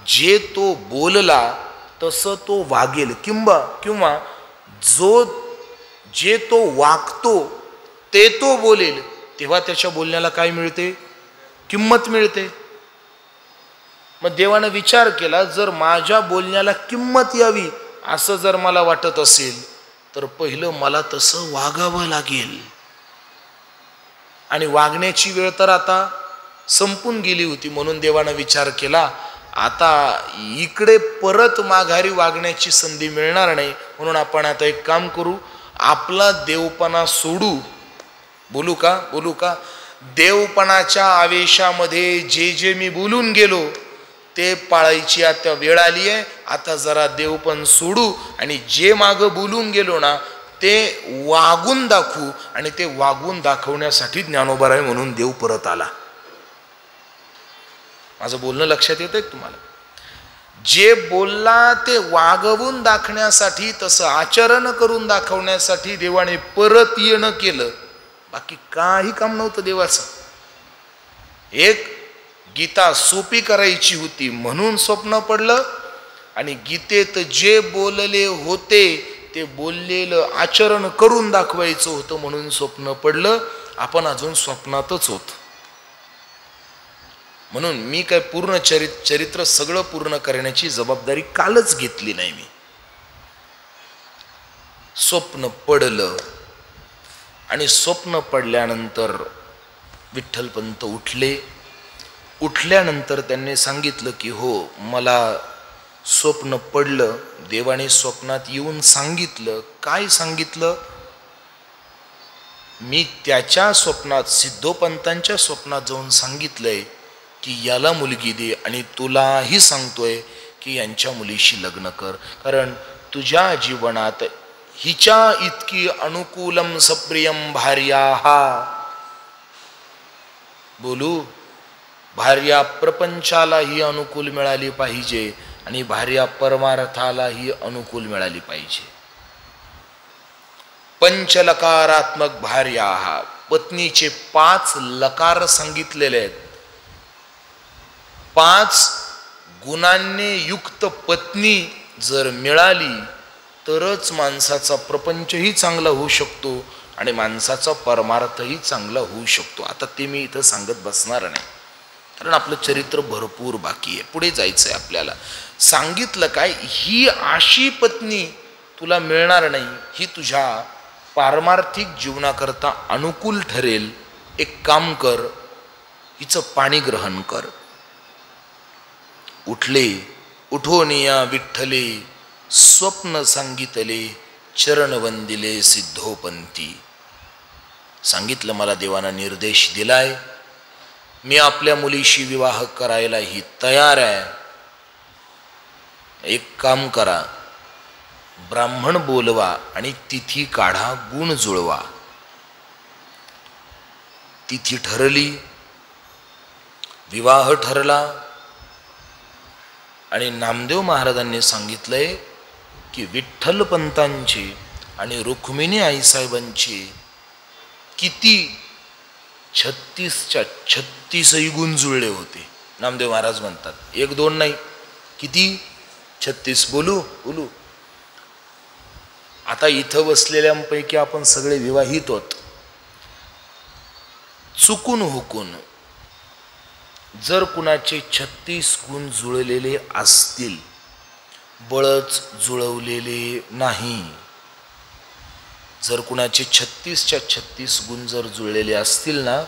जे तो बोलला तसं तो वागेल, किंवा जे तो वागतो ते तो बोलेल, तेव्हा त्याच्या बोलण्याला काय मिळते, किंमत मिळते. मग देवानं विचार केला, जर माझ्या बोलण्याला किंमत यावी असं जर मला वाटत असेल तर पहिलं मला तसं वागावं लागेल. आणि वागण्याची वेळ तर आता संपून गेली होती. म्हणून देवानं विचार केला, आता इकडे परत माघारी वागण्याची संधी मिळणार नाही. म्हणून आपण आता एक काम करू, आपला देवपणा सोडू. बोलू का देवपणाच्या आवेशामध्ये जे मी बोलून गेलो ते पाळायची आता वेळ आली आहे. आता जरा देवपण सोडू आणि जे मागं बोलून गेलो ना ते वागून दाखवू. आणि ते वागून दाखवण्यासाठी ज्ञानोबा आहे म्हणून देव परत आला. माझं बोलणं लक्षात येतंय तुम्हाला? जे बोलला ते वागवून दाखवण्यासाठी, तसं आचरण करून दाखवण्यासाठी देवाने परत येणं केलं. बाकी काही काम नव्हतं देवाचं. एक गीता सोपी करायची होती म्हणून स्वप्न पडलं, आणि गीतेत जे बोलले होते ते बोललेलं आचरण करून दाखवायचं होतं म्हणून स्वप्न पडलं. आपण अजून स्वप्नातच होत. म्हणून मी काय पूर्ण चरित्र सगळं पूर्ण करण्याची जबाबदारी कालच घेतली नाही. मी स्वप्न पडलं आणि स्वप्न पडल्यानंतर विठ्ठलपंत उठल्यानंतर त्यांनी सांगितलं की हो, मला स्वप्न पडलं. देवाने स्वप्नात येऊन सांगितलं. काय सांगितलं? मी त्याच्या स्वप्नात, सिद्धोपंतांच्या स्वप्नात जाऊन सांगितलंय की याला मुलगी दे, आणि तुलाही सांगतोय की यांच्या मुलीशी लग्न कर, कारण तुझ्या जीवनात हिच्या इतकी अनुकूलम सप्रियम भार्या बोलू. भार्या प्रपंचालाही अनुकूल मिळाली पाहिजे आणि भार्या परमार्थालाही अनुकूल मिळाली पाहिजे. पंचलकारात्मक भार्या, पत्नीचे 5 लकार सांगितलेले आहेत. 5 गुणांनी युक्त पत्नी जर मिळाली तरच माणसाचा प्रपंचही चांगला होऊ शकतो आणि माणसाचा परमार्थही चांगला होऊ शकतो. आता ते मी इथं सांगत बसणार नाही, कारण आपलं चरित्र भरपूर बाकी आहे, पुढे जायचं आहे आपल्याला. सांगितलं काय, ही अशी पत्नी तुला मिळणार नाही, ही तुझ्या पारमार्थिक जीवनाकरता अनुकूल ठरेल. एक काम कर, हिचं पाणी ग्रहण कर. उठून या विठ्ठले, स्वप्न सांगितले, चरण वंदिले सिद्धोपंती. सांगितलं, मला देवानं निर्देश दिलाय, मी आपल्या मुलीशी विवाह करायला ही तयार आहे. एक काम करा, ब्राह्मण बोलवा आणि तिथी काढा गुण जुळवा. तिथी ठरली, विवाह ठरला आणि नामदेव महाराजांनी सांगितलंय की विठ्ठलपंतांची आणि रुक्मिणी आईसाहेबांची किती 36च्या 36 गुण जुळले होते. नामदेव महाराज म्हणतात 1-2 नाही, किती 36. बोलू. आता इथं बसलेल्यांपैकी आपण सगळे विवाहित होत. चुकून हुकून जर कुणाचे 36 गुण जुळलेले असतील, बळच जुळवलेले नाही, जर कुणाचे 36च्या 36 गुण जर जुळलेले असतील ना,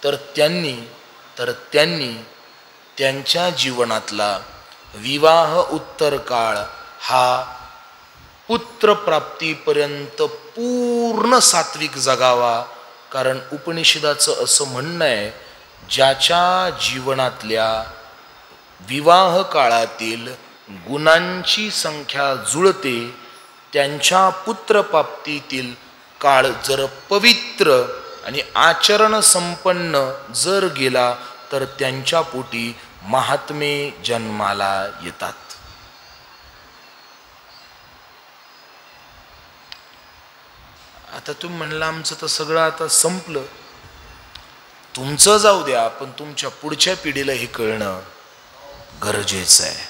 तर त्यांनी त्यांच्या जीवनातला विवाह उत्तर काळ हा पुत्रप्राप्तीपर्यंत पूर्ण सात्विक जगावा. कारण उपनिषदाचं असं म्हणणं आहे, ज्याच्या जीवनातल्या विवाह काळातील गुणांची संख्या जुळते, त्यांच्या पुत्रप्राप्तीतील काळ जर पवित्र आणि आचरण संपन्न जर गेला तर त्यांच्या पोटी महात्मे जन्माला येतात. आता तुम्ही म्हणला आमचं तर सगळं आता संपलं. तुमचं जाऊ द्या, पण तुमच्या पुढच्या पिढीला हे कळणं गरजेचं आहे.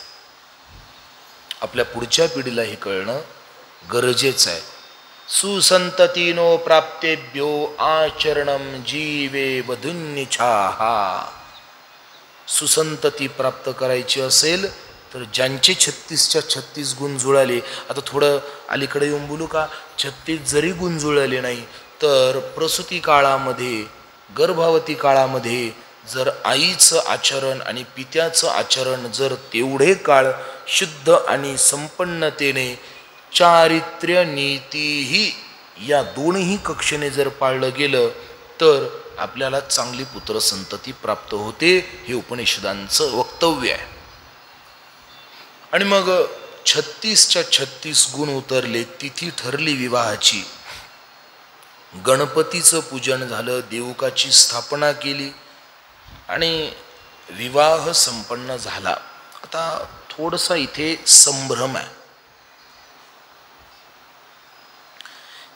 आपल्या पुढच्या पिढीला हे कळणं गरजेचं आहे. सुसंततीनो प्राप्तेभ्यो आचरणम जीवे वधुन्निच्छाहा. सुसंतती प्राप्त करायची असेल तर ज्यांचे 36च्या 36 गुण जुळाले, आता थोडं अलीकडे येऊन बोलू का, 36 जरी गुण जुळले नाही तर प्रसूती काळामध्ये, गर्भावती काळामध्ये जर आईचं आचरण आणि पित्याचं आचरण जर तेवढे काळ शुद्ध आणि संपन्नतेने, चारित्र्य नीतीही या दोन्ही कक्षेने जर पाळलं गेलं तर आपल्याला चांगली पुत्रसंतती प्राप्त होते. हे उपनिषदांचं वक्तव्य आहे. आणि मग 36च्या 36 गुण उतरले, तिथी ठरली विवाहाची, गणपतीचं पूजन झालं, देवकाची स्थापना केली आणि विवाह संपन्न झाला. आता थोडसा इथे संभ्रम आहे.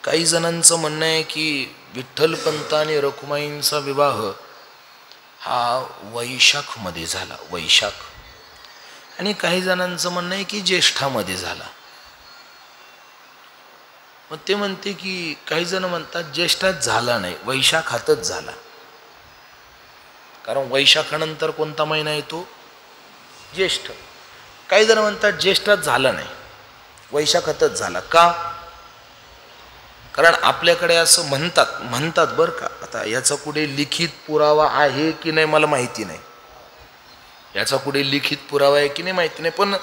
काही जणांचं म्हणणं आहे की विठ्ठलपंत आणि रखुमाईंचा विवाह हा वैशाखमध्ये झाला, वैशाख. आणि काही जणांचं म्हणणं आहे की ज्येष्ठामध्ये झाला. मग ते म्हणते की काही जण म्हणतात ज्येष्ठात झाला नाही, वैशाखातच झाला. कारण वैशाखानंतर कोणता महिना येतो? ज्येष्ठ. काही जण म्हणतात ज्येष्ठात झाला नाही, वैशाखातच झाला. का? कारण आपल्याकडे असं म्हणतात बरं का. आता याचा कुठे लिखित पुरावा आहे की नाही मला माहिती नाही, याचा कुठे लिखित पुरावा आहे की नाही माहिती नाही, पण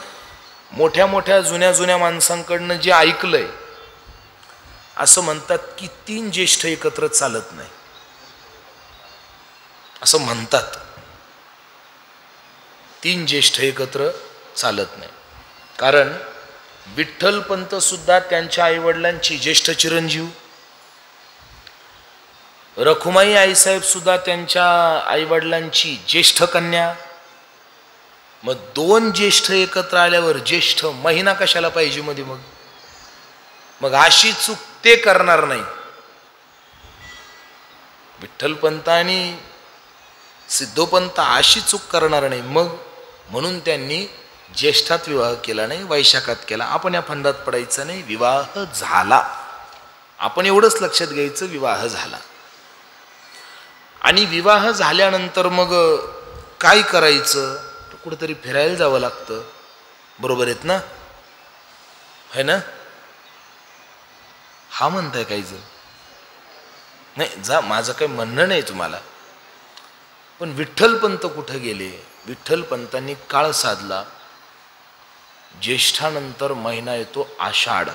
मोठ्या मोठ्या जुन्या माणसांकडनं जे ऐकलंय असं म्हणतात की 3 ज्येष्ठ एकत्र चालत नाही, असं म्हणतात. 3 ज्येष्ठ एकत्र चालत नाही. कारण विठ्ठलपंत सुद्धा त्यांच्या आईवडिलांची ज्येष्ठ चिरंजीव, रखुमाई आईसाहेब सुद्धा त्यांच्या आईवडिलांची ज्येष्ठ कन्या. मग 2 ज्येष्ठ एकत्र आल्यावर ज्येष्ठ महिना कशाला पाहिजे मध्ये? मग अशी चूक ते करणार नाही. विठ्ठलपंत आणि सिद्धोपंत अशी चूक करणार नाही. मग म्हणून त्यांनी ज्येष्ठात विवाह केला नाही, वैशाखात केला. आपण या फंदात पडायचं नाही. विवाह झाला, आपण एवढंच लक्षात घ्यायचं, विवाह झाला. आणि विवाह झाल्यानंतर मग काय करायचं? कुठेतरी फिरायला जावं लागतं. बरोबर आहेत ना? है ना? हा म्हणताय काही जण. नाही जा, माझं काही म्हणणं नाही तुम्हाला. पण विठ्ठलपंत कुठे गेले? विठ्ठलपंतांनी काळ साधला. ज्येष्ठानंतर महिना येतो आषाढ,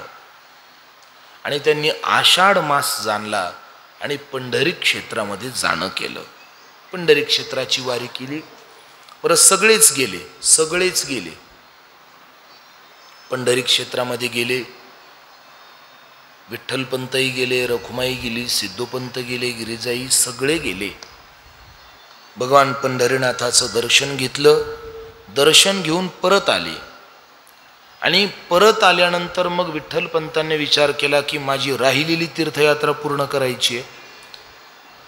आणि त्यांनी आषाढ मास जाणला आणि पंढरी क्षेत्रामध्ये जाणं केलं. पंढरी क्षेत्राची वारी केली. परत सगळेच गेले. पंढरी क्षेत्रामध्ये गेले. विठ्ठलपंतही गेले, रखुमाई गेली, सिद्धोपंत गेले, गिरिजाई सगळे गेले. भगवान पंढरीनाथाचं दर्शन घेतलं. दर्शन घेऊन परत आले. आणि परत आल्यानंतर मग विठ्ठलपंतांनी विचार केला की माझी राहिलेली तीर्थयात्रा पूर्ण करायची आहे.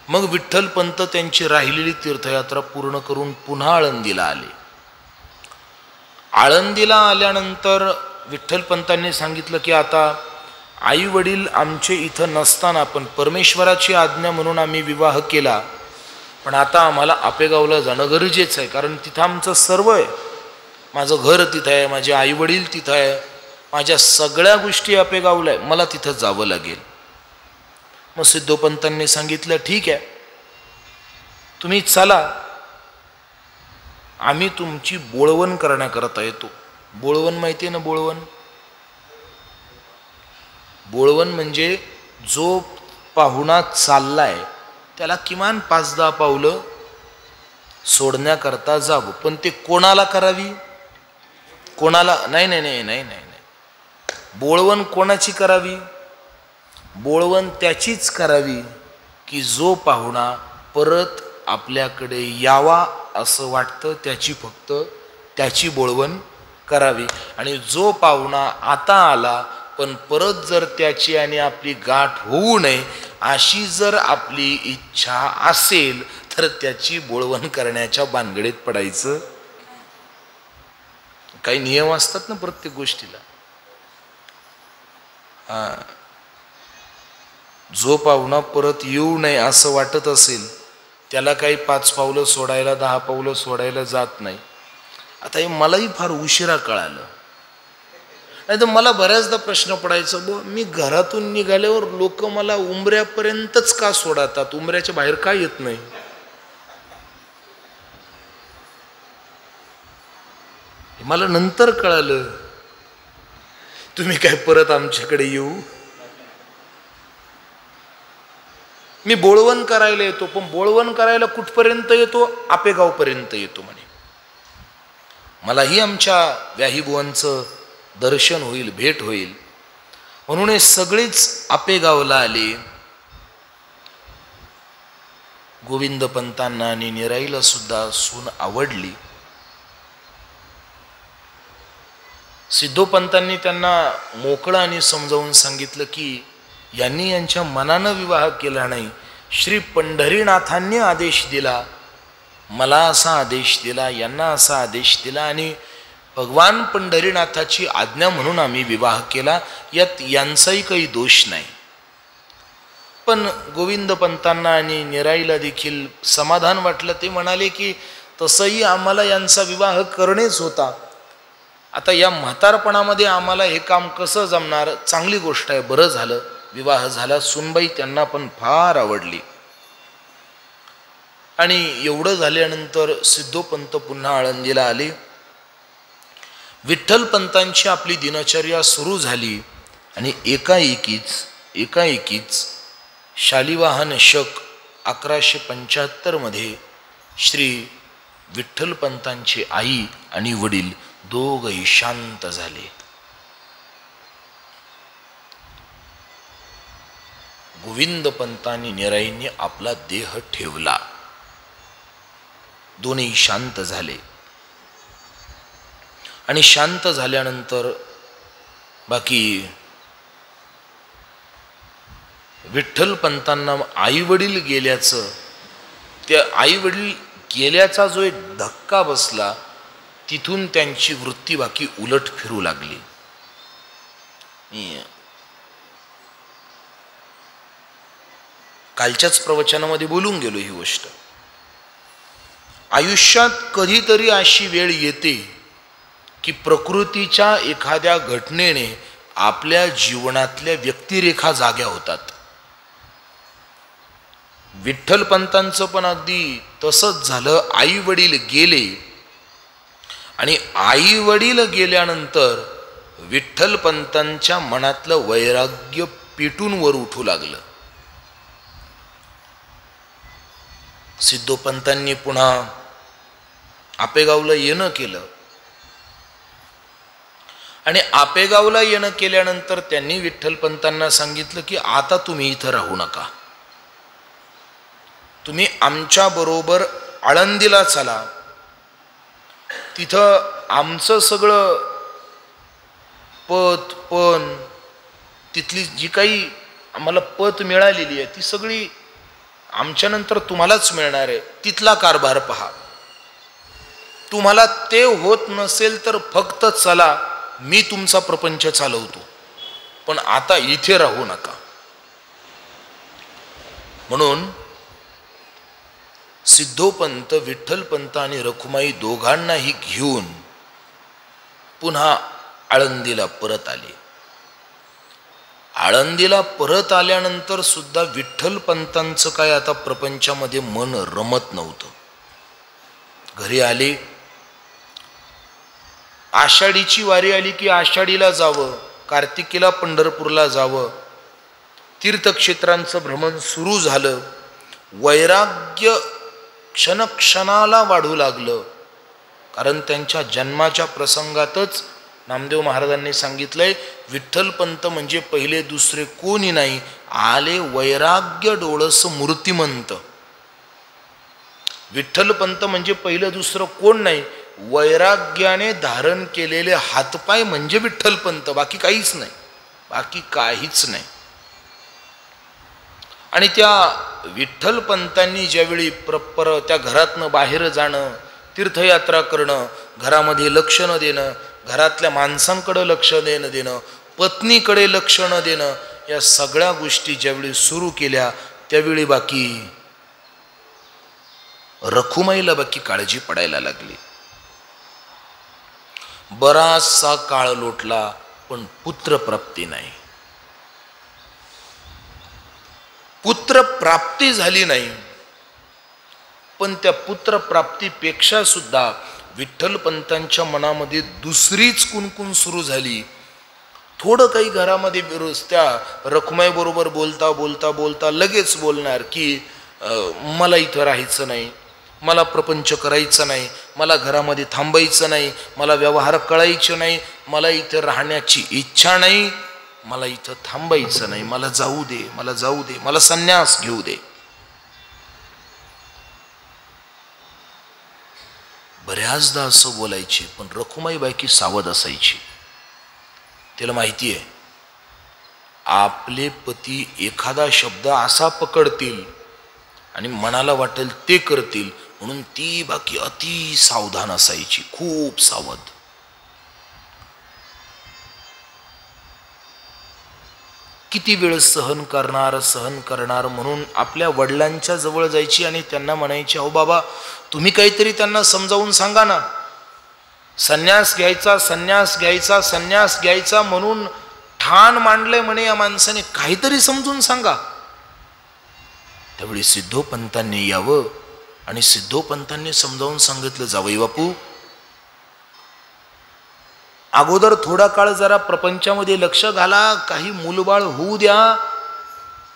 मग विठ्ठलपंत त्यांची राहिलेली तीर्थयात्रा पूर्ण करून पुन्हा आळंदीला आले. आळंदीला आल्यानंतर विठ्ठलपंतांनी सांगितलं की आता आई वडील आमचे इथं नसताना पण परमेश्वराची आज्ञा म्हणून आम्ही विवाह केला, पण आता आम्हाला आपेगावला जाणं गरजेचं आहे, कारण तिथं आमचं सर्व आहे. माझं घर तिथं आहे, माझे आई वडील तिथं आहे, माझ्या सगळ्या गोष्टी आपेगावला आहे, मला तिथं जावं लागेल. मग सिद्धोपंतांनी सांगितलं ठीक आहे, तुम्ही चला, आम्ही तुमची बोळवण करण्याकरता येतो. बोळवण माहिती आहे ना? बोळवण बोळवण म्हणजे जो पाहुणा चाललाय त्याला किमान 5-10 पावलं सोडण्याकरता जावं. पण ते कोणाला करावी? कोणाला नाही नाही नाही नाही नाही नाही बोळवण कोणाची करावी? बोळवण त्याचीच करावी की जो पाहुणा परत आपल्याकडे यावा असं वाटतं, त्याची बोळवण करावी. आणि जो पाहुणा आता आला पण परत जर त्याची आणि आपली गाठ होऊ नये अशी जर आपली इच्छा असेल तर त्याची बोळवण करण्याच्या भानगडीत पडायचं. काही नियम असतात ना प्रत्येक गोष्टीला. जो पाहुणा परत येऊ नये असं वाटत असेल त्याला काही 5 पावलं सोडायला, 10 पावलं सोडायला जात नाही. आता हे मलाही फार उशिरा कळालं, नाही तर मला बऱ्याचदा प्रश्न पडायचा, मी घरातून निघाल्यावर लोक मला उंबऱ्यापर्यंतच का सोडतात, उंबऱ्याच्या बाहेर का येत नाही? मला नंतर कळालं. तुम्ही काय परत आमच्याकडे येऊ? मी बोळवण करायला येतो, पण बोळवण करायला कुठपर्यंत येतो? आपेगावपर्यंत येतो म्हणे. मलाही आमच्या व्याहीबुवांचं दर्शन होईल, भेट होईल म्हणून हे सगळेच आपेगावला आले. गोविंदपंतांना आणि निराईला सुद्धा सून आवडली. सिद्धोपंतांनी त्यांना मोकळं आणि समजावून सांगितलं की यांनी यांच्या मनानं विवाह केला नाही, श्री पंढरीनाथांनी आदेश दिला, मला असा आदेश दिला, यांना असा आदेश दिला आणि भगवान पंढरीनाथाची आज्ञा म्हणून आम्ही विवाह केला, यात यांचाही काही दोष नाही. पण गोविंदपंतांना आणि निराईला देखील समाधान वाटलं. ते म्हणाले की तसंही आम्हाला यांचा विवाह करणेच होता, आता या म्हातारपणामध्ये आम्हाला हे काम कसं जमणार? चांगली गोष्ट आहे, बरं झालं विवाह झाला. सुनबाई त्यांना पण फार आवडली. आणि एवढं झाल्यानंतर सिद्धोपंत पुन्हा आळंदीला आले. विठ्ठलपंतांची आपली दिनचर्या सुरू झाली आणि एकाएकीच शालिवाहन शक 1175 मध्ये श्री विठ्ठलपंतांची आई आणि वडील दोघही शांत झाले. गोविंदपंतांनी निराईंनी आपला देह ठेवला. दोन्ही शांत झाले. आणि शांत झाल्यानंतर बाकी विठ्ठलपंतांना आई वडील गेल्याचं, त्या आई वडील गेल्याचा जो एक धक्का बसला, तिथून त्यांची वृत्ती बाकी उलट फिरू लागली. कालच्याच प्रवचनामध्ये बोलून गेलो ही गोष्ट. आयुष्यात कधीतरी अशी वेळ येते की प्रकृतीच्या एखाद्या घटनेने आपल्या जीवनातल्या व्यक्तिरेखा जाग्या होतात. विठ्ठलपंतांचं पण अगदी तसंच झालं. आई वडील गेले आणि आई वडील गेल्यानंतर विठ्ठलपंतांच्या मनातलं वैराग्य पेटून वर उठू लागलं. सिद्धोपंतांनी पुन्हा आपेगावला येणं केलं आणि आपेगावला येणं केल्यानंतर त्यांनी विठ्ठलपंतांना सांगितलं की आता तुम्ही इथं राहू नका, तुम्ही आमच्या बरोबर आळंदीला चला, तिथं आमचं सगळं पत पण तिथली जी काही आम्हाला पत मिळालेली आहे ती सगळी आमच्यानंतर तुम्हालाच मिळणार आहे, तिथला कारभार पहा, तुम्हाला ते होत नसेल तर फक्त चला, मी तुमचा प्रपंच चालवतो, पण आता इथे राहू नका. म्हणून सिद्धोपंत विठ्ठलपंत आणि रखुमाई दोघांनाही घेऊन पुन्हा आळंदीला परत आले. आळंदीला परत आल्यानंतर सुद्धा विठ्ठलपंतांचं काय आता प्रपंचामध्ये मन रमत नव्हतं. घरी आले, आषाढीची वारी आली की आषाढीला जावं, कार्तिकीला पंढरपूरला जावं, तीर्थक्षेत्रांचं भ्रमण सुरू झालं. वैराग्य क्षणक्षणाला वाढू लागलं, कारण त्यांच्या जन्माच्या प्रसंगातच नामदेव महाराजांनी सांगितलंय, विठ्ठलपंत म्हणजे पहिले दुसरे कोणी नाही, आले वैराग्य डोळस मूर्तिमंत. विठ्ठलपंत म्हणजे पहिलं दुसरं कोण नाही, वैराग्याने धारण केलेले हातपाय म्हणजे विठ्ठलपंत, बाकी काहीच नाही, बाकी काहीच नाही. आणि त्या विठ्ठलपंतांनी ज्यावेळी त्या घरातनं बाहेर जाणं, तीर्थयात्रा करणं, घरामध्ये लक्ष न देणं, घरातल्या माणसांकडे लक्ष देणं, पत्नीकडे लक्ष न देणं, या सगळ्या गोष्टी ज्यावेळी सुरू केल्या त्यावेळी बाकी रखुमाईला बाकी काळजी पडायला लागली. बराचसा काळ लोटला पण पुत्रप्राप्ती नाही, पुत्र प्राप्ती झाली नाही. पण त्या पुत्रप्राप्तीपेक्षा सुद्धा विठ्ठलपंतांच्या मनामध्ये दुसरीच कुणकुण सुरू झाली. थोडं काही घरामध्ये त्या रखुमाई बरोबर बोलता बोलता बोलता लगेच बोलणार की मला इथं राहायचं नाही, मला प्रपंच करायचं नाही, मला घरामध्ये थांबायचं नाही, मला व्यवहार कळायचे नाही, मला इथं राहण्याची इच्छा नाही, मला इथं थांबायचं नाही, मला जाऊ दे, मला जाऊ दे, मला संन्यास घेऊ दे. बऱ्याचदा असं बोलायची, पण रखुमाई बायकी सावध असायची. तिला माहिती आहे आपले पती एखादा शब्द असा पकडतील आणि मनाला वाटेल ते करतील, म्हणून ती बाकी अति सावधान असायची, खूप सावध. किती वेळ सहन करणार म्हणून आपल्या वडिलांच्या जवळ जायची आणि त्यांना म्हणायची, अहो बाबा तुम्ही काहीतरी त्यांना समजावून सांगा ना, संन्यास घ्यायचा, संन्यास घ्यायचा, संन्यास घ्यायचा म्हणून ठाण मांडलंय म्हणे या माणसाने, काहीतरी समजून सांगा. त्यावेळी सिद्धोपंतांनी यावं आणि सिद्धोपंतांनी समजावून सांगितलं, जावई बापू अगोदर थोडा काळ जरा प्रपंचामध्ये लक्ष घाला, काही मूलबाळ होऊ द्या,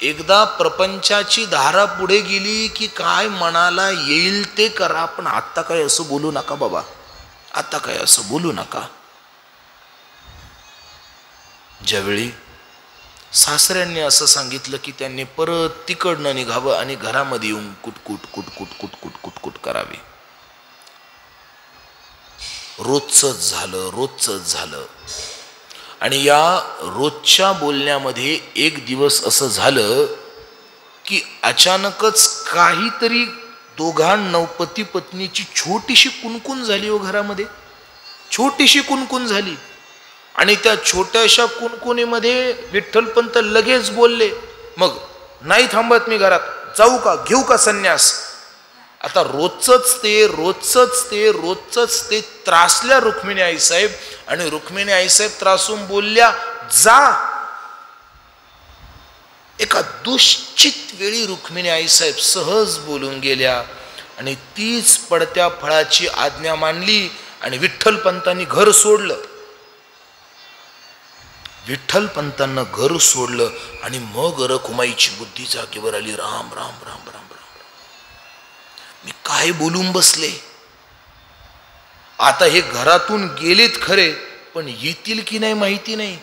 एकदा प्रपंचाची धारा पुढे गेली की काय मनाला येईल ते करा, पण आत्ता काय असं बोलू नका बाबा, आता काय असं बोलू नका. ज्यावेळी सासऱ्यांनी असं सांगितलं की त्यांनी परत तिकडनं निघावं आणि घरामध्ये येऊन कुटकुट कुटकुट कुटकुट कुटकुट करावी. रोजच झालं आणि या रोजच्या बोलण्यामध्ये एक दिवस असं झालं की अचानकच काहीतरी दोघांना पती पत्नीची छोटीशी कुणकुण झाली हो घरामध्ये, छोटीशी कुणकुण झाली. आणि त्या छोट्याशा कुणकुणीमध्ये विठ्ठलपंत लगेच बोलले, मग नाही थांबत मी घरात, जाऊ का, घेऊ का संन्यास. आता रोजच ते त्रासल्या रुक्मिणी आईसाहेब, आणि रुक्मिणी आईसाहेब त्रासून बोलल्या, जा. एका दुश्चित वेळी रुक्मिणी आईसाहेब सहज बोलून गेल्या आणि तीच पडत्या फळाची आज्ञा मानली आणि विठ्ठलपंतांनी घर सोडलं. विठ्ठलपंतांना घर सोडलं आणि मग रखुमाईची बुद्धी जागेवर आली. राम राम राम राम राम, मी काय बोलून बसले. आता हे घरातून गेलेत खरे, पण येतील की नाही माहिती नाही.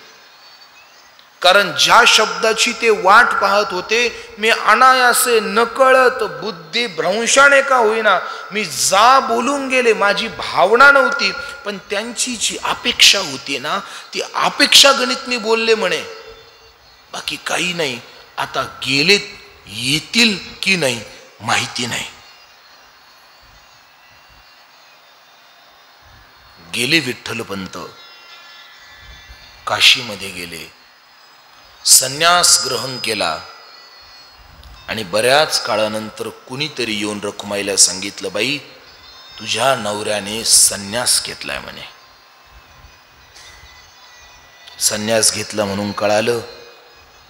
कारण ज्या शब्दाची ते वाट पाहत होते, मी अनायासे नकळत बुद्धी भ्रंशाने का होईना मी जा बोलून गेले, माझी भावना नव्हती, पण त्यांची जी अपेक्षा होती ना, ती अपेक्षा गणित मी बोलले म्हणे, बाकी काही नाही. आता गेलेत, येतील की नाही माहिती नाही. गेले विठ्ठलपंत, काशीमध्ये गेले, संन्यास ग्रहण केला आणि बऱ्याच काळानंतर कुणीतरी येऊन रखुमाईला सांगितलं, बाई तुझ्या नवऱ्याने संन्यास घेतलाय म्हणे. संन्यास घेतला म्हणून कळालं,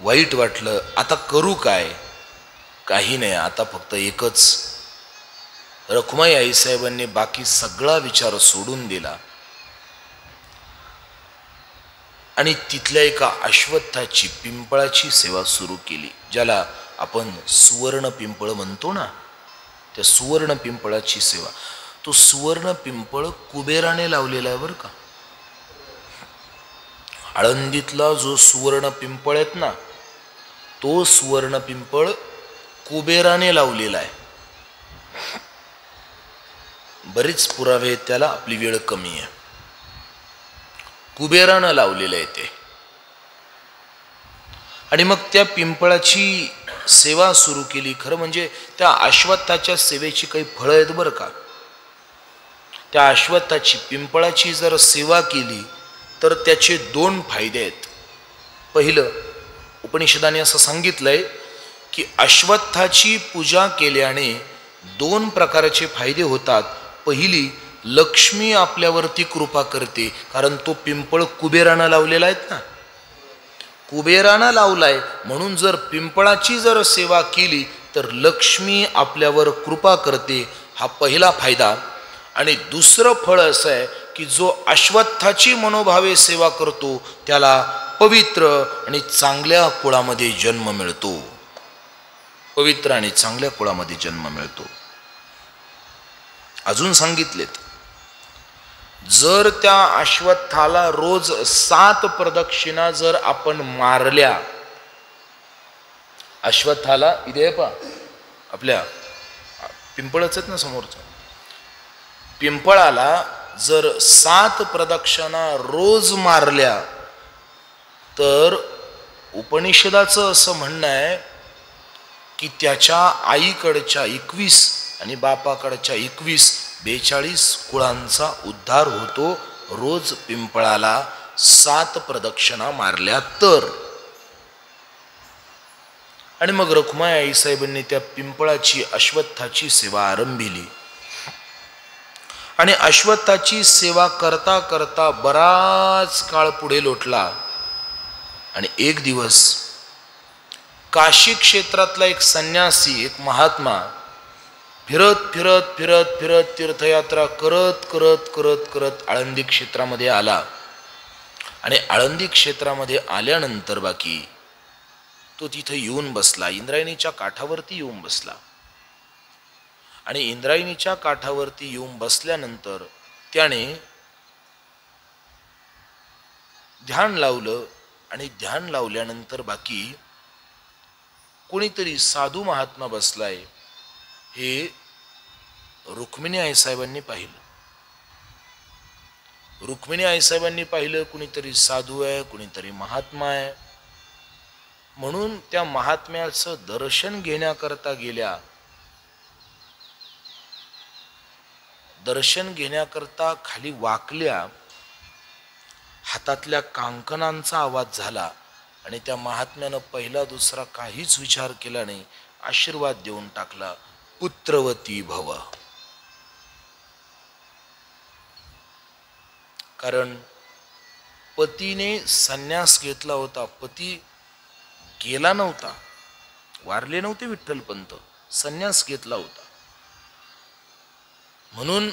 वाईट वाटलं. आता करू काय? काही नाही, आता फक्त एकच. रखुमाई आईसाहेबांनी बाकी सगळा विचार सोडून दिला आणि तिथल्या एका अश्वत्थाची, पिंपळाची सेवा सुरू केली, ज्याला आपण सुवर्ण पिंपळ म्हणतो ना, त्या सुवर्ण पिंपळाची सेवा. तो सुवर्ण पिंपळ कुबेराने लावलेला आहे बरं का. आळंदीतला जो सुवर्ण पिंपळ आहेत ना, तो सुवर्ण पिंपळ कुबेराने लावलेला आहे. बरेच पुरावे आहेत त्याला, आपली वेळ कमी आहे. कुबेरानं लावलेलं आहे ते. आणि मग त्या पिंपळाची सेवा सुरू केली. खरं म्हणजे त्या अश्वत्थाच्या सेवेची काही फळं आहेत बरं का. त्या अश्वत्थाची, पिंपळाची जर सेवा केली तर त्याचे 2 फायदे आहेत. पहिलं, उपनिषदाने असं सांगितलंय की अश्वत्थाची पूजा केल्याने 2 प्रकारचे फायदे होतात. पहिली, लक्ष्मी आपल्यावरती कृपा करते, कारण तो पिंपळ कुबेरानं लावलेला आहेत ना, कुबेरानं लावलाय म्हणून जर पिंपळाची जर सेवा केली तर लक्ष्मी आपल्यावर कृपा करते, हा पहिला फायदा. आणि दुसरं फळ असं आहे की जो अश्वत्थाची मनोभावे सेवा करतो त्याला पवित्र आणि चांगल्या कुळामध्ये जन्म मिळतो. पवित्र आणि चांगल्या कुळामध्ये जन्म मिळतो. अजून सांगितलेत, जर त्या अश्वत्थाला रोज 7 प्रदक्षिणा जर आपण मारल्या, अश्वत्थाला इथे पहा, आपल्या पिंपळच आहेत ना समोरचं, पिंपळाला जर 7 प्रदक्षिणा रोज मारल्या तर उपनिषदाचं असं म्हणणं आहे की त्याच्या आईकडच्या 21 आणि बापाकडच्या 42 कुळांचा उद्धार होतो, रोज पिंपळाला 7 प्रदक्षिणा मारल्या तर. आणि मग रखुमाई आईसाहेबांनी त्या पिंपळाची, अश्वत्थाची सेवा आरंभिली. आणि अश्वत्थाची सेवा करता करता बराच काळ पुढे लोटला. आणि एक दिवस काशी क्षेत्रातला एक संन्यासी, एक महात्मा फिरत फिरत फिरत फिरत तीर्थयात्रा करत करत करत करत आळंदी क्षेत्रामध्ये आला. आणि आळंदी क्षेत्रामध्ये आल्यानंतर बाकी तो तिथे येऊन बसला, इंद्रायणीच्या काठावरती येऊन बसला. आणि इंद्रायणीच्या काठावरती येऊन बसल्यानंतर त्याने ध्यान लावलं. आणि ध्यान लावल्यानंतर बाकी कोणीतरी साधू महात्मा बसलाय हे रुक्मिणी आईसाहेबांनी पाहिलं. रुक्मिणी आईसाहेबांनी पाहिलं, कुणीतरी साधू आहे, कुणीतरी महात्मा आहे. म्हणून त्या महात्म्याचं दर्शन घेण्याकरता गेल्या. दर्शन घेण्याकरता खाली वाकल्या. हातातल्या कांकणांचा आवाज झाला आणि त्या महात्म्यानं पहिला दुसरा काहीच विचार केला नाही, आशीर्वाद देऊन टाकला, पुत्रवती भव. कारण पतीने संन्यास घेतला होता, पती गेला नव्हता, वारले नव्हते विठ्ठलपंत, संन्यास घेतला होता. म्हणून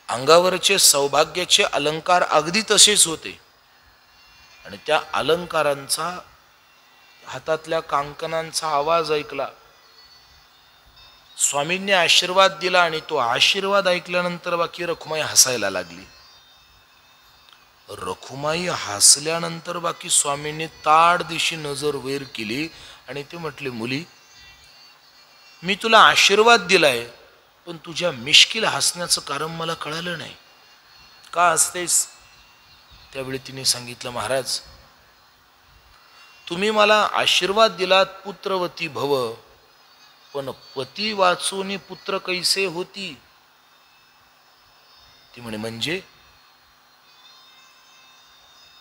अंगावरचे सौभाग्याचे अलंकार अगदी तसेच होते. आणि त्या अलंकारांचा, हातातल्या कांकणांचा आवाज ऐकला. स्वामींनी आशीर्वाद दिला आणि तो आशीर्वाद ऐकल्यानंतर बाकी रखुमाई हसायला लागली. रखुमाई हसल्यानंतर बाकी स्वामींनी ताड दिशी नजर वेर केली आणि ते म्हटले, मुली, मी तुला आशीर्वाद दिलाय, पण तुझ्या मिश्किल हसण्याचं कारण मला कळालं नाही. का हसतेस? त्यावेळी तिने सांगितलं, महाराज, तुम्ही मला आशीर्वाद दिलात पुत्रवती भव, पण पती वाचून पुत्र कैसे होती? ती म्हणे, म्हणजे?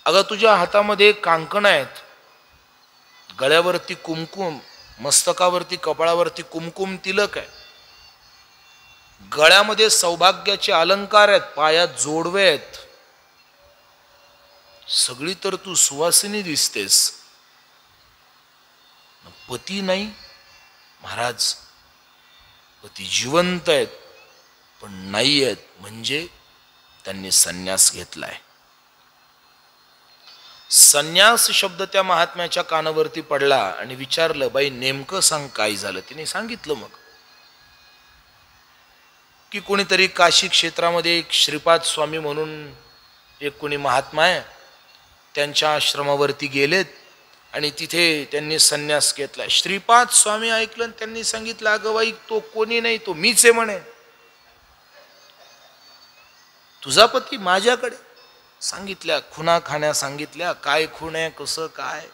अगं, तुझ्या हातामध्ये कांकण आहेत, गळ्यावरती कुमकुम, मस्तकावरती कपाळावरती कुमकुम तिलक आहे, गळ्यामध्ये सौभाग्याचे अलंकार आहेत, पायात जोडवे आहेत, सगळी तर तू सुवासिनी दिसतेस, पती नाही? महाराज, पती जिवंत आहेत पण नाही आहेत, म्हणजे त्यांनी संन्यास घेतलाय. संन्यास शब्द त्या महात्म्याच्या कानावरती पडला आणि विचारलं, बाई नेमकं सांग काय झालं? तिने सांगितलं मग की कोणीतरी काशी क्षेत्रामध्ये एक श्रीपाद स्वामी म्हणून एक कोणी महात्मा आहे, त्यांच्या आश्रमावरती गेलेत आणि तिथे त्यांनी संन्यास घेतला. श्रीपाद स्वामी ऐकलं आणि त्यांनी सांगितलं, अगं बाई, तो कोणी नाही, तो मीच आहे म्हणे. तुझा पती माझ्याकडे? सांगितल्या खुणा खाण्या सांगितल्या, काय खूण आहे, कसं काय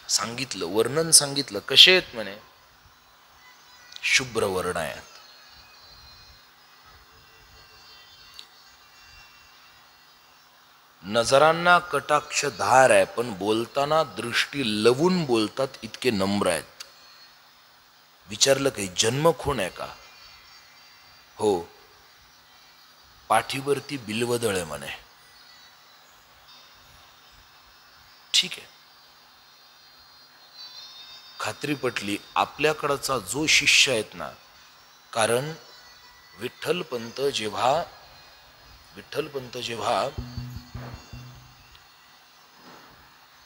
सांगितलं, वर्णन सांगितलं. कसे आहेत म्हणे? शुभ्र वर्ण आहेत. नजरांना कटाक्ष धार आहे, पण बोलताना दृष्टी लवून बोलतात, इतके नम्र आहेत. विचारलं, काही जन्म खूण आहे का? हो. पाठीवरती बिल्वदळ आहे म्हणे. ठीक आहे, खात्री पटली. आपल्याकडचा जो शिष्य आहेत ना, कारण विठ्ठलपंत जेव्हा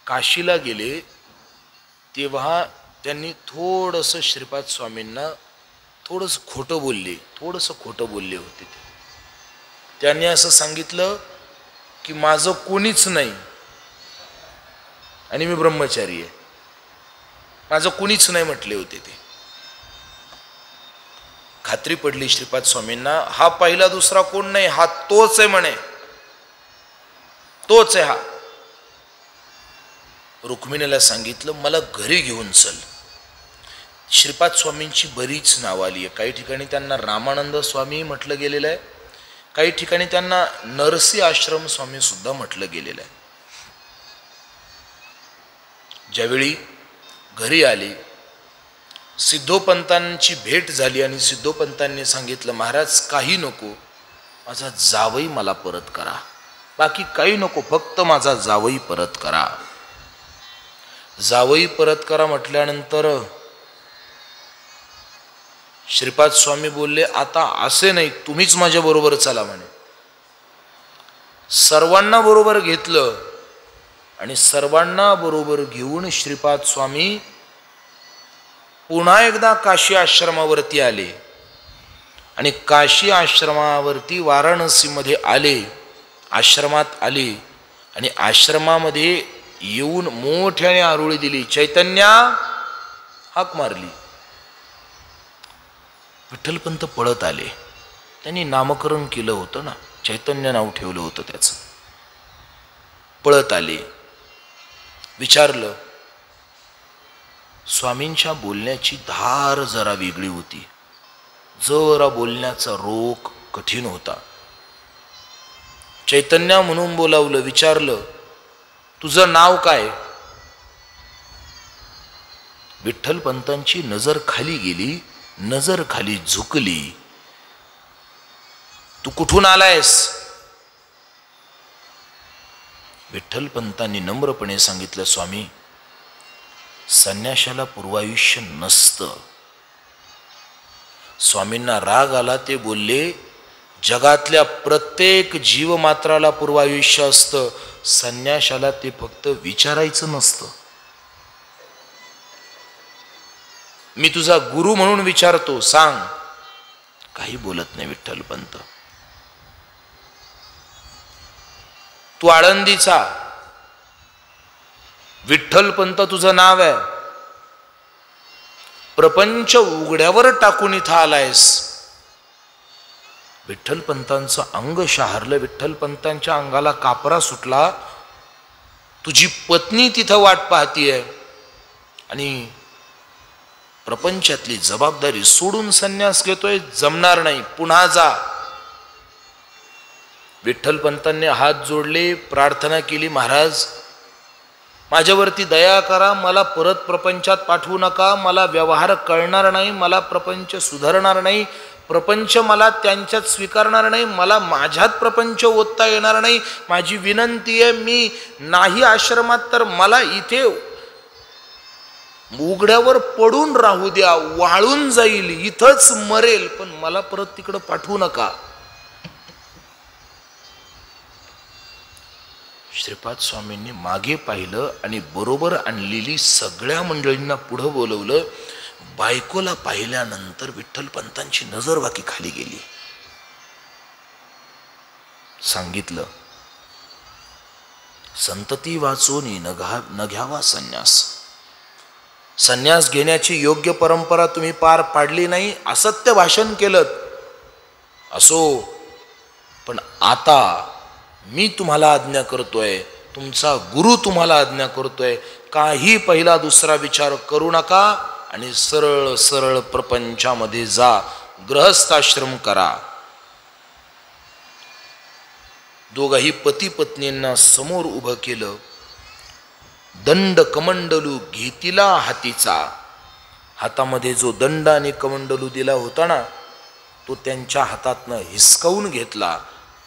काशीला गेले तेव्हा त्यांनी थोडंसं श्रीपाद स्वामींना थोडंसं खोटं बोलले होते. त्यांनी असं सांगितलं की माझं कोणीच नाही आणि मी ब्रह्मचारी आहे, माझं कोणीच नाही म्हटले होते ते. खात्री पडली श्रीपाद स्वामींना, हा पहिला दुसरा कोण नाही, हा तोच आहे म्हणे, तोच आहे हा. रुक्मिणीला सांगितलं, मला घरी घेऊन चल. श्रीपाद स्वामींची बरीच नाव आली आहे. काही ठिकाणी त्यांना रामानंद स्वामी म्हटलं गेलेलं आहे, काही ठिकाणी त्यांना नरसी आश्रम स्वामी सुद्धा म्हटलं गेलेलं आहे. ज्यावेळी घरी आले, सिद्धोपंतांची भेट झाली आणि सिद्धोपंतांनी सांगितलं, महाराज काही नको, माझा जावई मला परत करा, बाकी काही नको, फक्त माझा जावई परत करा. जावई परत करा म्हटल्यानंतर श्रीपाद स्वामी बोलले, आता असे नाही, तुम्हीच माझ्या बरोबर चला म्हणे. सर्वांना बरोबर घेतलं आणि सर्वांना बरोबर घेऊन श्रीपाद स्वामी पुन्हा एकदा काशी आश्रमावरती आले आणि काशी आश्रमावरती वाराणसीमध्ये आले, आश्रमात आले आणि आश्रमामध्ये येऊन मोठ्याने आरोळी दिली, चैतन्या, हाक मारली. विठ्ठलपंत पळत आले. त्यांनी नामकरण केलं होतं ना, चैतन्य नाव ठेवलं होतं त्याचं. पळत आले, विचारलं. स्वामींच्या बोलण्याची धार जरा वेगळी होती, जरा बोलण्याचा रोख कठीण होता. चैतन्य म्हणून बोलावलं, विचारलं, तुझं नाव काय? विठ्ठलपंतांची नजर खाली गेली, नजर खाली झुकली. तू कुठून आलायस? विठ्ठलपंतांनी नम्रपणे सांगितलं, स्वामी, संन्याशाला पूर्वायुष्य नसतं. स्वामींना राग आला, ते बोलले, जगातल्या प्रत्येक जीवमात्राला पूर्वायुष्य असतं, संन्याशाला ते फक्त विचारायचं नसतं. मी तुझा गुरु म्हणून विचारतो, सांग. काही बोलत नाही विठ्ठलपंत. तू आळंदीचा, विठ्ठलपंत तुझं नाव आहे, प्रपंच उघड्यावर टाकून इथं आलायस. विठ्ठलपंतांचं अंग शहारलं, विठ्ठलपंतांच्या अंगाला कापरा सुटला. तुझी पत्नी तिथं वाट पाहतीये आणि प्रपंचातली जबाबदारी सोडून संन्यास घेतोय, जमणार नाही, पुन्हा जा. विठ्ठलपंतांनी हात जोडले, प्रार्थना केली, महाराज माझ्यावरती दया करा, मला परत प्रपंचात पाठवू नका, मला व्यवहार कळणार नाही, मला प्रपंच सुधारणार नाही, प्रपंच मला त्यांच्यात स्वीकारणार नाही, मला माझ्यात प्रपंच ओतता येणार नाही, माझी विनंती आहे, मी नाही आश्रमात तर मला इथे उघड्यावर पडून राहू द्या, वाळून जाईल, इथंच मरेल, पण मला परत तिकडं पाठवू नका. श्रीपाद स्वामींनी मागे पाहिलं आणि बरोबर आणलेली सगळ्या मंडळींना पुढं बोलवलं. बायकोला पाहिल्यानंतर विठ्ठलपंतांची नजर बाकी खाली गेली. सांगितलं, संतती वाचून न घ्यावा संन्यास. संन्यास घेण्याची योग्य परंपरा तुम्ही पार पाडली नाही, असत्य भाषण केलं असो, पण आता मी तुम्हाला आज्ञा करतोय, तुमचा गुरु तुम्हाला आज्ञा करतोय, काही पहिला दुसरा विचार करू नका आणि सरळ सरळ प्रपंचामध्ये जा, गृहस्थाश्रम करा. दोघाही पती पत्नींना समोर उभं केलं. दंड कमंडलू घेतिला हातीचा. हातामध्ये जो दंड आणि कमंडलू दिला होता ना, तो त्यांच्या हातातनं हिसकावून घेतला.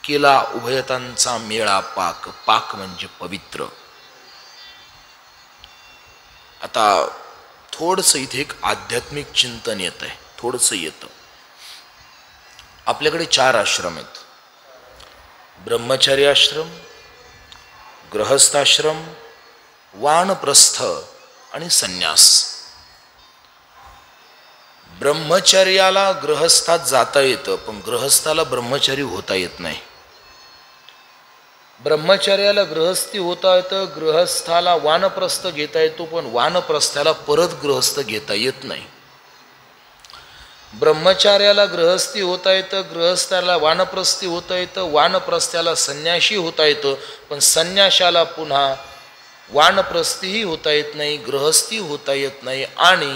केला उभयतांचा मेळा पाक. पाक म्हणजे पवित्र. आता थोडंसं इथे एक आध्यात्मिक चिंतन येत आहे, थोडंसं येतं. आपल्याकडे 4 आश्रम आहेत: ब्रह्मचर्य आश्रम, गृहस्थाश्रम, वानप्रस्थ आणि संन्यास. ब्रह्मचर्याला गृहस्थात जाता येतं, पण गृहस्थाला ब्रह्मचारी होता येत नाही. ब्रह्मचर्याला गृहस्थी होता येतं, गृहस्थाला वानप्रस्थ घेता येतो, पण वानप्रस्थाला परत गृहस्थ घेता येत नाही. ब्रह्मचार्याला गृहस्थी होता येतं, गृहस्थाला वानप्रस्थी होता येतं, वानप्रस्थाला संन्याशी होता येतं, पण संन्याशाला पुन्हा वानप्रस्थीही होता येत नाही, गृहस्थी होता येत नाही आणि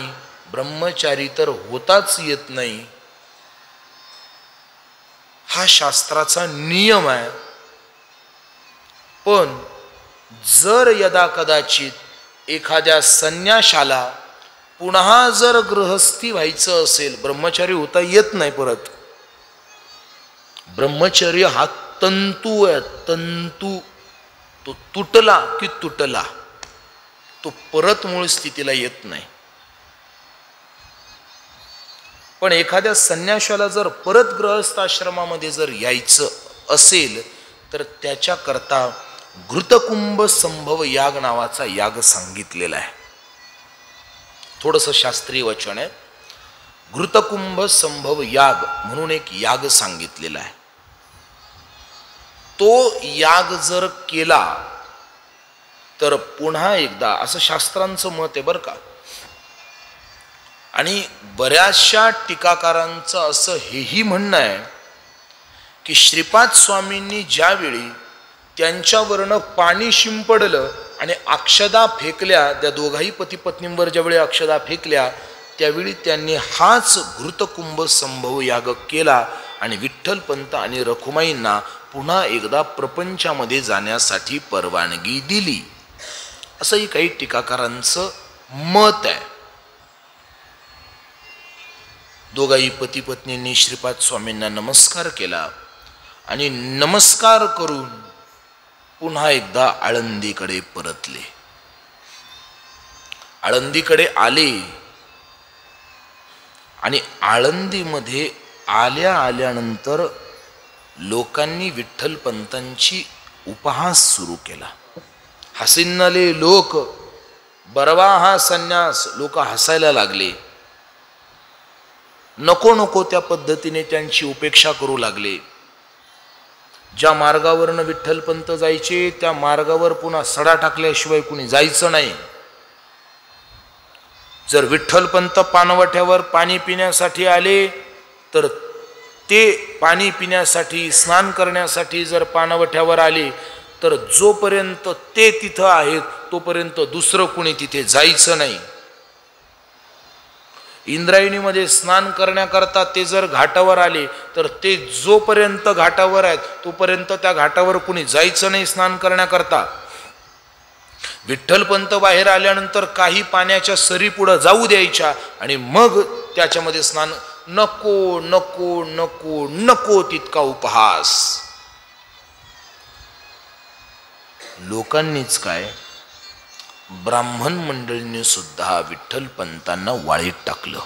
ब्रह्मचारी तर होताच येत नाही. हा शास्त्राचा नियम आहे. पण जर यदा कदाचित एखाद्या संन्याशाला पुन्हा जर गृहस्थी व्हायचं असेल, ब्रह्मचारी होता येत नाही परत. ब्रह्मचर्य हा तंतू आहे, तंतू. तो तुटला की तुटला, तो परत मूळ स्थितीला येत नाही. पण एखाद्या संन्याशाला जर परत गृहस्थाश्रमामध्ये जर यायचं असेल तर त्याच्याकरता घृतकुंभ संभव याग नावाचा याग सांगितलेला आहे. थोडंसं शास्त्रीय वचन आहे. घृतकुंभ संभव याग म्हणून एक याग सांगितलेला आहे. तो याग जर केला तर पुन्हा एकदा, असं शास्त्रांचं मत आहे बरं का. आणि बऱ्याचशा टीकाकारांचं असं हेही म्हणणं आहे की श्रीपाद स्वामींनी ज्यावेळी त्यांच्यावरनं पाणी शिंपडलं आणि अक्षदा फेकल्या, त्या दोघाही पती पत्नींवर ज्यावेळी अक्षदा फेकल्या, त्यावेळी त्यांनी हाच घृतकुंभ संभव याग केला आणि विठ्ठलपंत आणि रखुमाईंना पुन्हा एकदा प्रपंचामध्ये जाण्यासाठी परवानगी दिली, असंही काही टीकाकारांचं मत आहे. दोघाही पती पत्नींनी श्रीपाद स्वामींना नमस्कार केला आणि नमस्कार करून पुन्हा एकदा आळंदीकडे परतले. आळंदीकडे आले आणि आळंदीमध्ये आल्यानंतर लोकांनी विठ्ठलपंतांची उपहास सुरू केला. हसिन्नले लोक, बरवा हा संन्यास. लोक हसायला लागले. नको नको त्या पद्धतीने त्यांची उपेक्षा करू लागले. ज्या मार्गावरनं विठ्ठलपंत जायचे त्या मार्गावर पुन्हा सडा टाकल्याशिवाय कुणी जायचं नाही. जर विठ्ठलपंत पानवठ्यावर पाणी पिण्यासाठी आले तर ते पाणी पिण्यासाठी स्नान करण्यासाठी जर पानवठ्यावर आले तर जोपर्यंत ते तिथं आहेत तोपर्यंत दुसरं कुणी तिथे जायचं नाही. इंद्रायणीमध्ये स्नान करण्याकरता ते जर घाटावर आले तर ते जोपर्यंत घाटावर आहेत तोपर्यंत त्या घाटावर कुणी जायचं नाही स्नान करण्याकरता. विठ्ठलपंत बाहेर आल्यानंतर काही पाण्याच्या सरी पुढं जाऊ द्यायच्या आणि मग त्याच्यामध्ये स्नान. नको नको नको नको तितका उपहास. लोकांनीच काय ब्राह्मण मंडळींनी सुद्धा विठ्ठलपंतांना वाळीत टाकलं.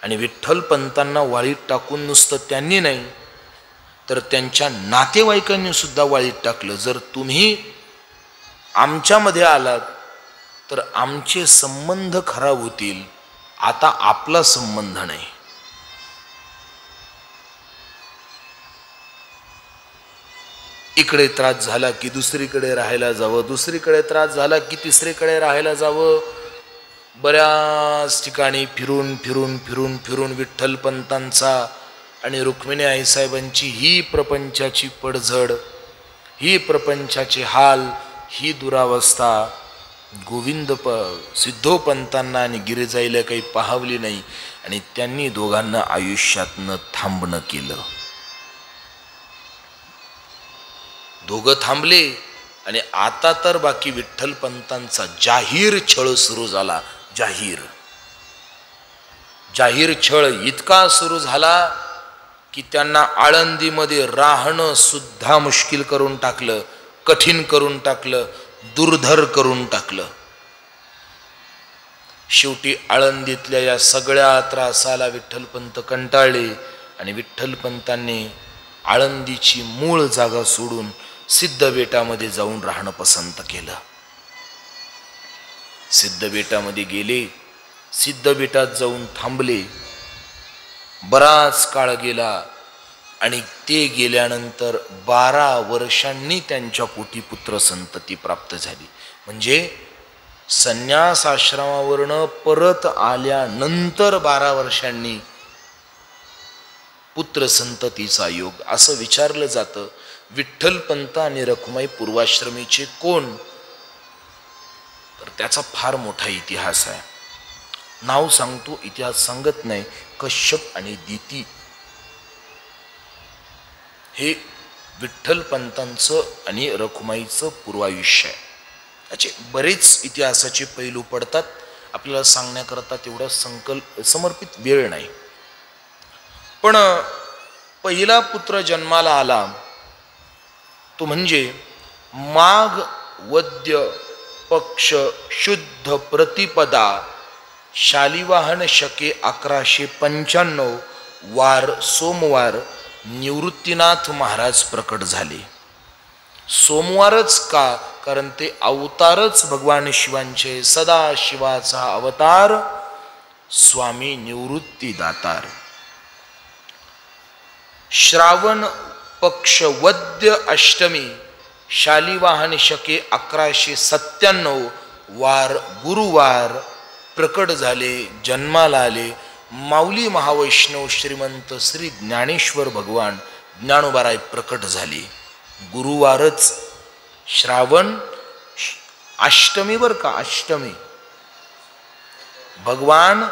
आणि विठ्ठलपंतांना वाळीत टाकून नुसतं त्यांनी नाही तर त्यांच्या नातेवाईकांनी सुद्धा वाळीत टाकलं. जर तुम्ही आमच्यामध्ये आलात तर आमचे संबंध खराब होतील, आता आपला संबंध नाही. इकडे त्रास झाला की दुसरीकडे राहायला जावं, दुसरीकडे त्रास झाला की तिसरीकडे राहायला जावं. बऱ्याच ठिकाणी फिरून फिरून फिरून फिरून विठ्ठलपंतांचा आणि रुक्मिणी आईसाहेबांची ही प्रपंचाची पडझड, ही प्रपंचाचे हाल, ही दुरावस्था गोविंद सिद्धोपंतांना आणि गिरिजाईला काही पाहवली नाही आणि त्यांनी दोघांना आयुष्यातनं थांबणं केलं. दोघं थांबले आणि आता तर बाकी विठ्ठलपंतांचा जाहीर छळ सुरू झाला. जाहीर छळ इतका सुरू झाला की त्यांना आळंदीमध्ये राहणं सुद्धा मुश्किल करून टाकलं, कठीण करून टाकलं, दुर्धर करून टाकलं. शेवटी आळंदीतल्या या सगळ्या त्रासाला विठ्ठलपंत कंटाळले आणि विठ्ठलपंतांनी आळंदीची मूळ जागा सोडून सिद्धबेटामध्ये जाऊन राहणं पसंत केलं. सिद्धबेटामध्ये गेले, सिद्धबेटात जाऊन थांबले. बराच काळ गेला आणि ते गेल्यानंतर 12 वर्षांनी त्यांच्या पोटी पुत्र संतती प्राप्त झाली. म्हणजे संन्यास आश्रमावरनं परत आल्यानंतर 12 वर्षांनी पुत्र संततीचा योग. असं विचारलं जातं विठ्ठलपंत आणि रखुमाई पूर्वाश्रमीचे कोण, तर त्याचा फार मोठा इतिहास आहे. नाव सांगतो, इतिहास सांगत नाही. कश्यप आणि दिती हे विठ्ठलपंतांचं आणि रखुमाईचं पूर्वायुष्य आहे. त्याचे बरेच इतिहासाचे पैलू पडतात, आपल्याला सांगण्याकरता तेवढा समर्पित वेळ नाही. पण पहिला पुत्र जन्माला आला तो म्हणजे माघ वद्य पक्ष शुद्ध प्रतिपदा शालिवाहन शके 1195 वार सोमवार निवृत्तीनाथ महाराज प्रकट झाले. सोमवारच का? कारण ते अवतारच भगवान शिवांचे, सदा शिवाचा अवतार स्वामी निवृत्ती दातार. श्रावण पक्ष वद्य अष्टमी शालिवाहन शके 1197 वार गुरुवार प्रकट झाले, जन्माला आले माऊली महावैष्णव श्रीमंत श्री ज्ञानेश्वर भगवान ज्ञानोबाराय प्रकट झाले. गुरुवारच श्रावण अष्टमी बर का, अष्टमी. भगवान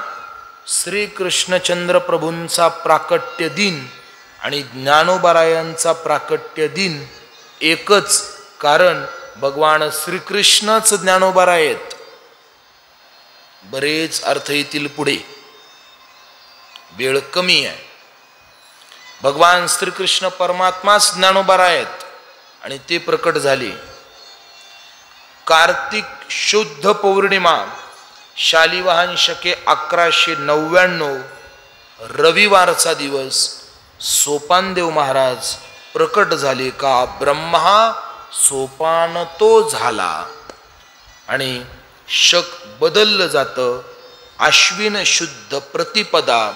श्री कृष्णचंद्र प्रभूंचा प्राकट्य दिन आणि ज्ञानोबारायांचा प्राकट्य दिन एकच, कारण भगवान श्रीकृष्णच ज्ञानोबाराय आहेत. बरेच अर्थ येतील पुढे, वेळ कमी आहे. भगवान श्रीकृष्ण परमात्माच ज्ञानोबाराय आहेत आणि ते प्रकट झाले. कार्तिक शुद्ध पौर्णिमा शालिवाहन शके 1199 रविवारचा दिवस सोपानदेव महाराज प्रकट झाले. का? ब्रह्मा सोपान तो झाला आणि शक बदललं जातं. आश्विन शुद्ध प्रतिपदा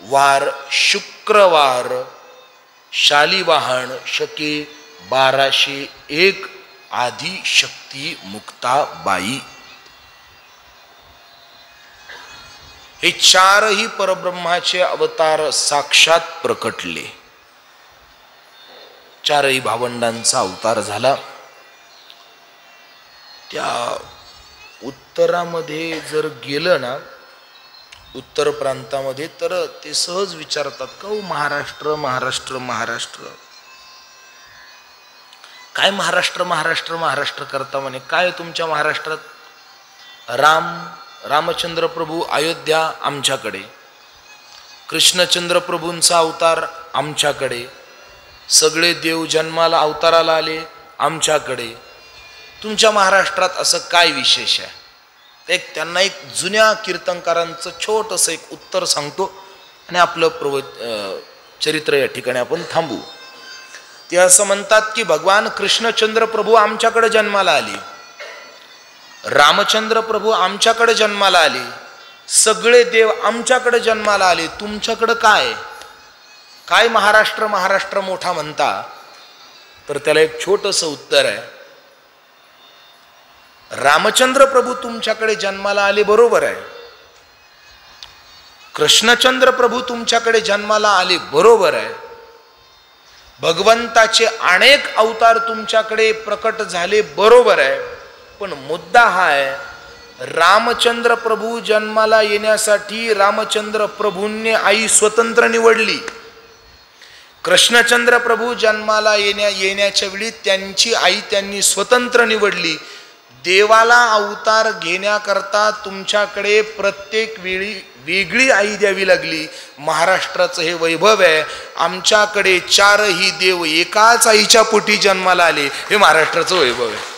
वार शुक्रवार शालिवाहन शके 1201 आदिशक्ती मुक्ताबाई. हे चारही परब्रह्माचे अवतार साक्षात प्रकटले. चारही भावंडांचा अवतार झाला. त्या उत्तरामध्ये जर गेलं ना, उत्तर प्रांतामध्ये, तर ते सहज विचारतात का हो महाराष्ट्र महाराष्ट्र महाराष्ट्र काय महाराष्ट्र महाराष्ट्र महाराष्ट्र करता म्हणे. काय तुमच्या महाराष्ट्रात? रामचंद्र प्रभू अयोध्या आमच्याकडे, कृष्णचंद्र प्रभूंचा अवतार आमच्याकडे, सगळे देव जन्माला अवताराला आले आमच्याकडे. तुमच्या महाराष्ट्रात असं काय विशेष आहे? त्यांना एक जुन्या कीर्तनकारांचं छोटंसं एक उत्तर सांगतो आणि आपलं चरित्र या ठिकाणी आपण थांबू. ते असं म्हणतात की भगवान कृष्णचंद्र प्रभू आमच्याकडे जन्माला आले, रामचंद्र प्रभू आमच्याकडे जन्माला आले, सगळे देव आमच्याकडे जन्माला आले. तुमच्याकडं काय काय महाराष्ट्र महाराष्ट्र मोठा म्हणता? तर त्याला एक छोटंसं उत्तर आहे. रामचंद्र प्रभू तुमच्याकडे जन्माला आले बरोबर आहे, कृष्णचंद्र प्रभू तुमच्याकडे जन्माला आले बरोबर आहे, भगवंताचे अनेक अवतार तुमच्याकडे प्रकट झाले बरोबर आहे. पण मुद्दा हा आहे, रामचंद्र प्रभू जन्माला येण्यासाठी रामचंद्र प्रभूंनी आई स्वतंत्र निवडली, कृष्णचंद्र प्रभू जन्माला येण्याच्या वेळी त्यांची आई त्यांनी स्वतंत्र निवडली. देवाला अवतार घेण्याकरता तुमच्याकडे प्रत्येक वेळी वेगळी आई द्यावी लागली. महाराष्ट्राचं हे वैभव आहे. आमच्याकडे चारही देव एकाच आईच्या पोटी जन्माला आले, हे महाराष्ट्राचं वैभव आहे.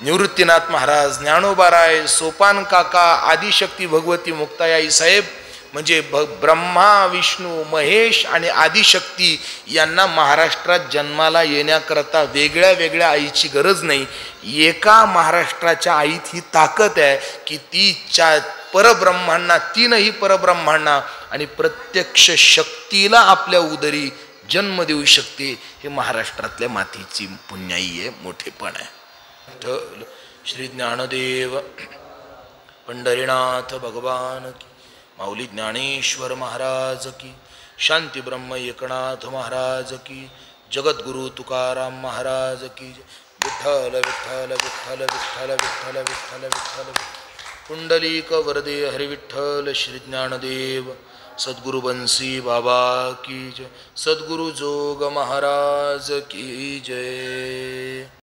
निवृत्तीनाथ महाराज, ज्ञानोबाराय, सोपान काका, आदिशक्ती भगवती मुक्ताई साहेब म्हणजे ब्रह्मा विष्णू महेश आणि आदिशक्ती यांना महाराष्ट्रात जन्माला येण्याकरता वेगळ्या वेगळ्या आईची गरज नाही. एका महाराष्ट्राच्या आईत ही ताकद आहे की ती परब्रह्मांना, तीनही परब्रह्मांना आणि प्रत्यक्ष शक्तीला आपल्या उदरी जन्म देऊ शकते. हे महाराष्ट्रातल्या मातीची पुण्याई आहे, मोठेपण आहे. श्री ज्ञानदेव पंढरीनाथ भगवान की, माऊली ज्ञानेश्वर महाराज की, शांती ब्रह्म एकनाथ महाराज की, जगद्गुरु तुकाराम महाराज की. विठ्ठल विठ्ठल विठ्ठल विठ्ठल विठ्ठल विठ्ठल विठ्ठल. पुंडलिक वरदे हरि विठ्ठल. श्री ज्ञानदेव सद्गुरु बंसी बाबा की जय. सद्गुरु जोग महाराज की जय.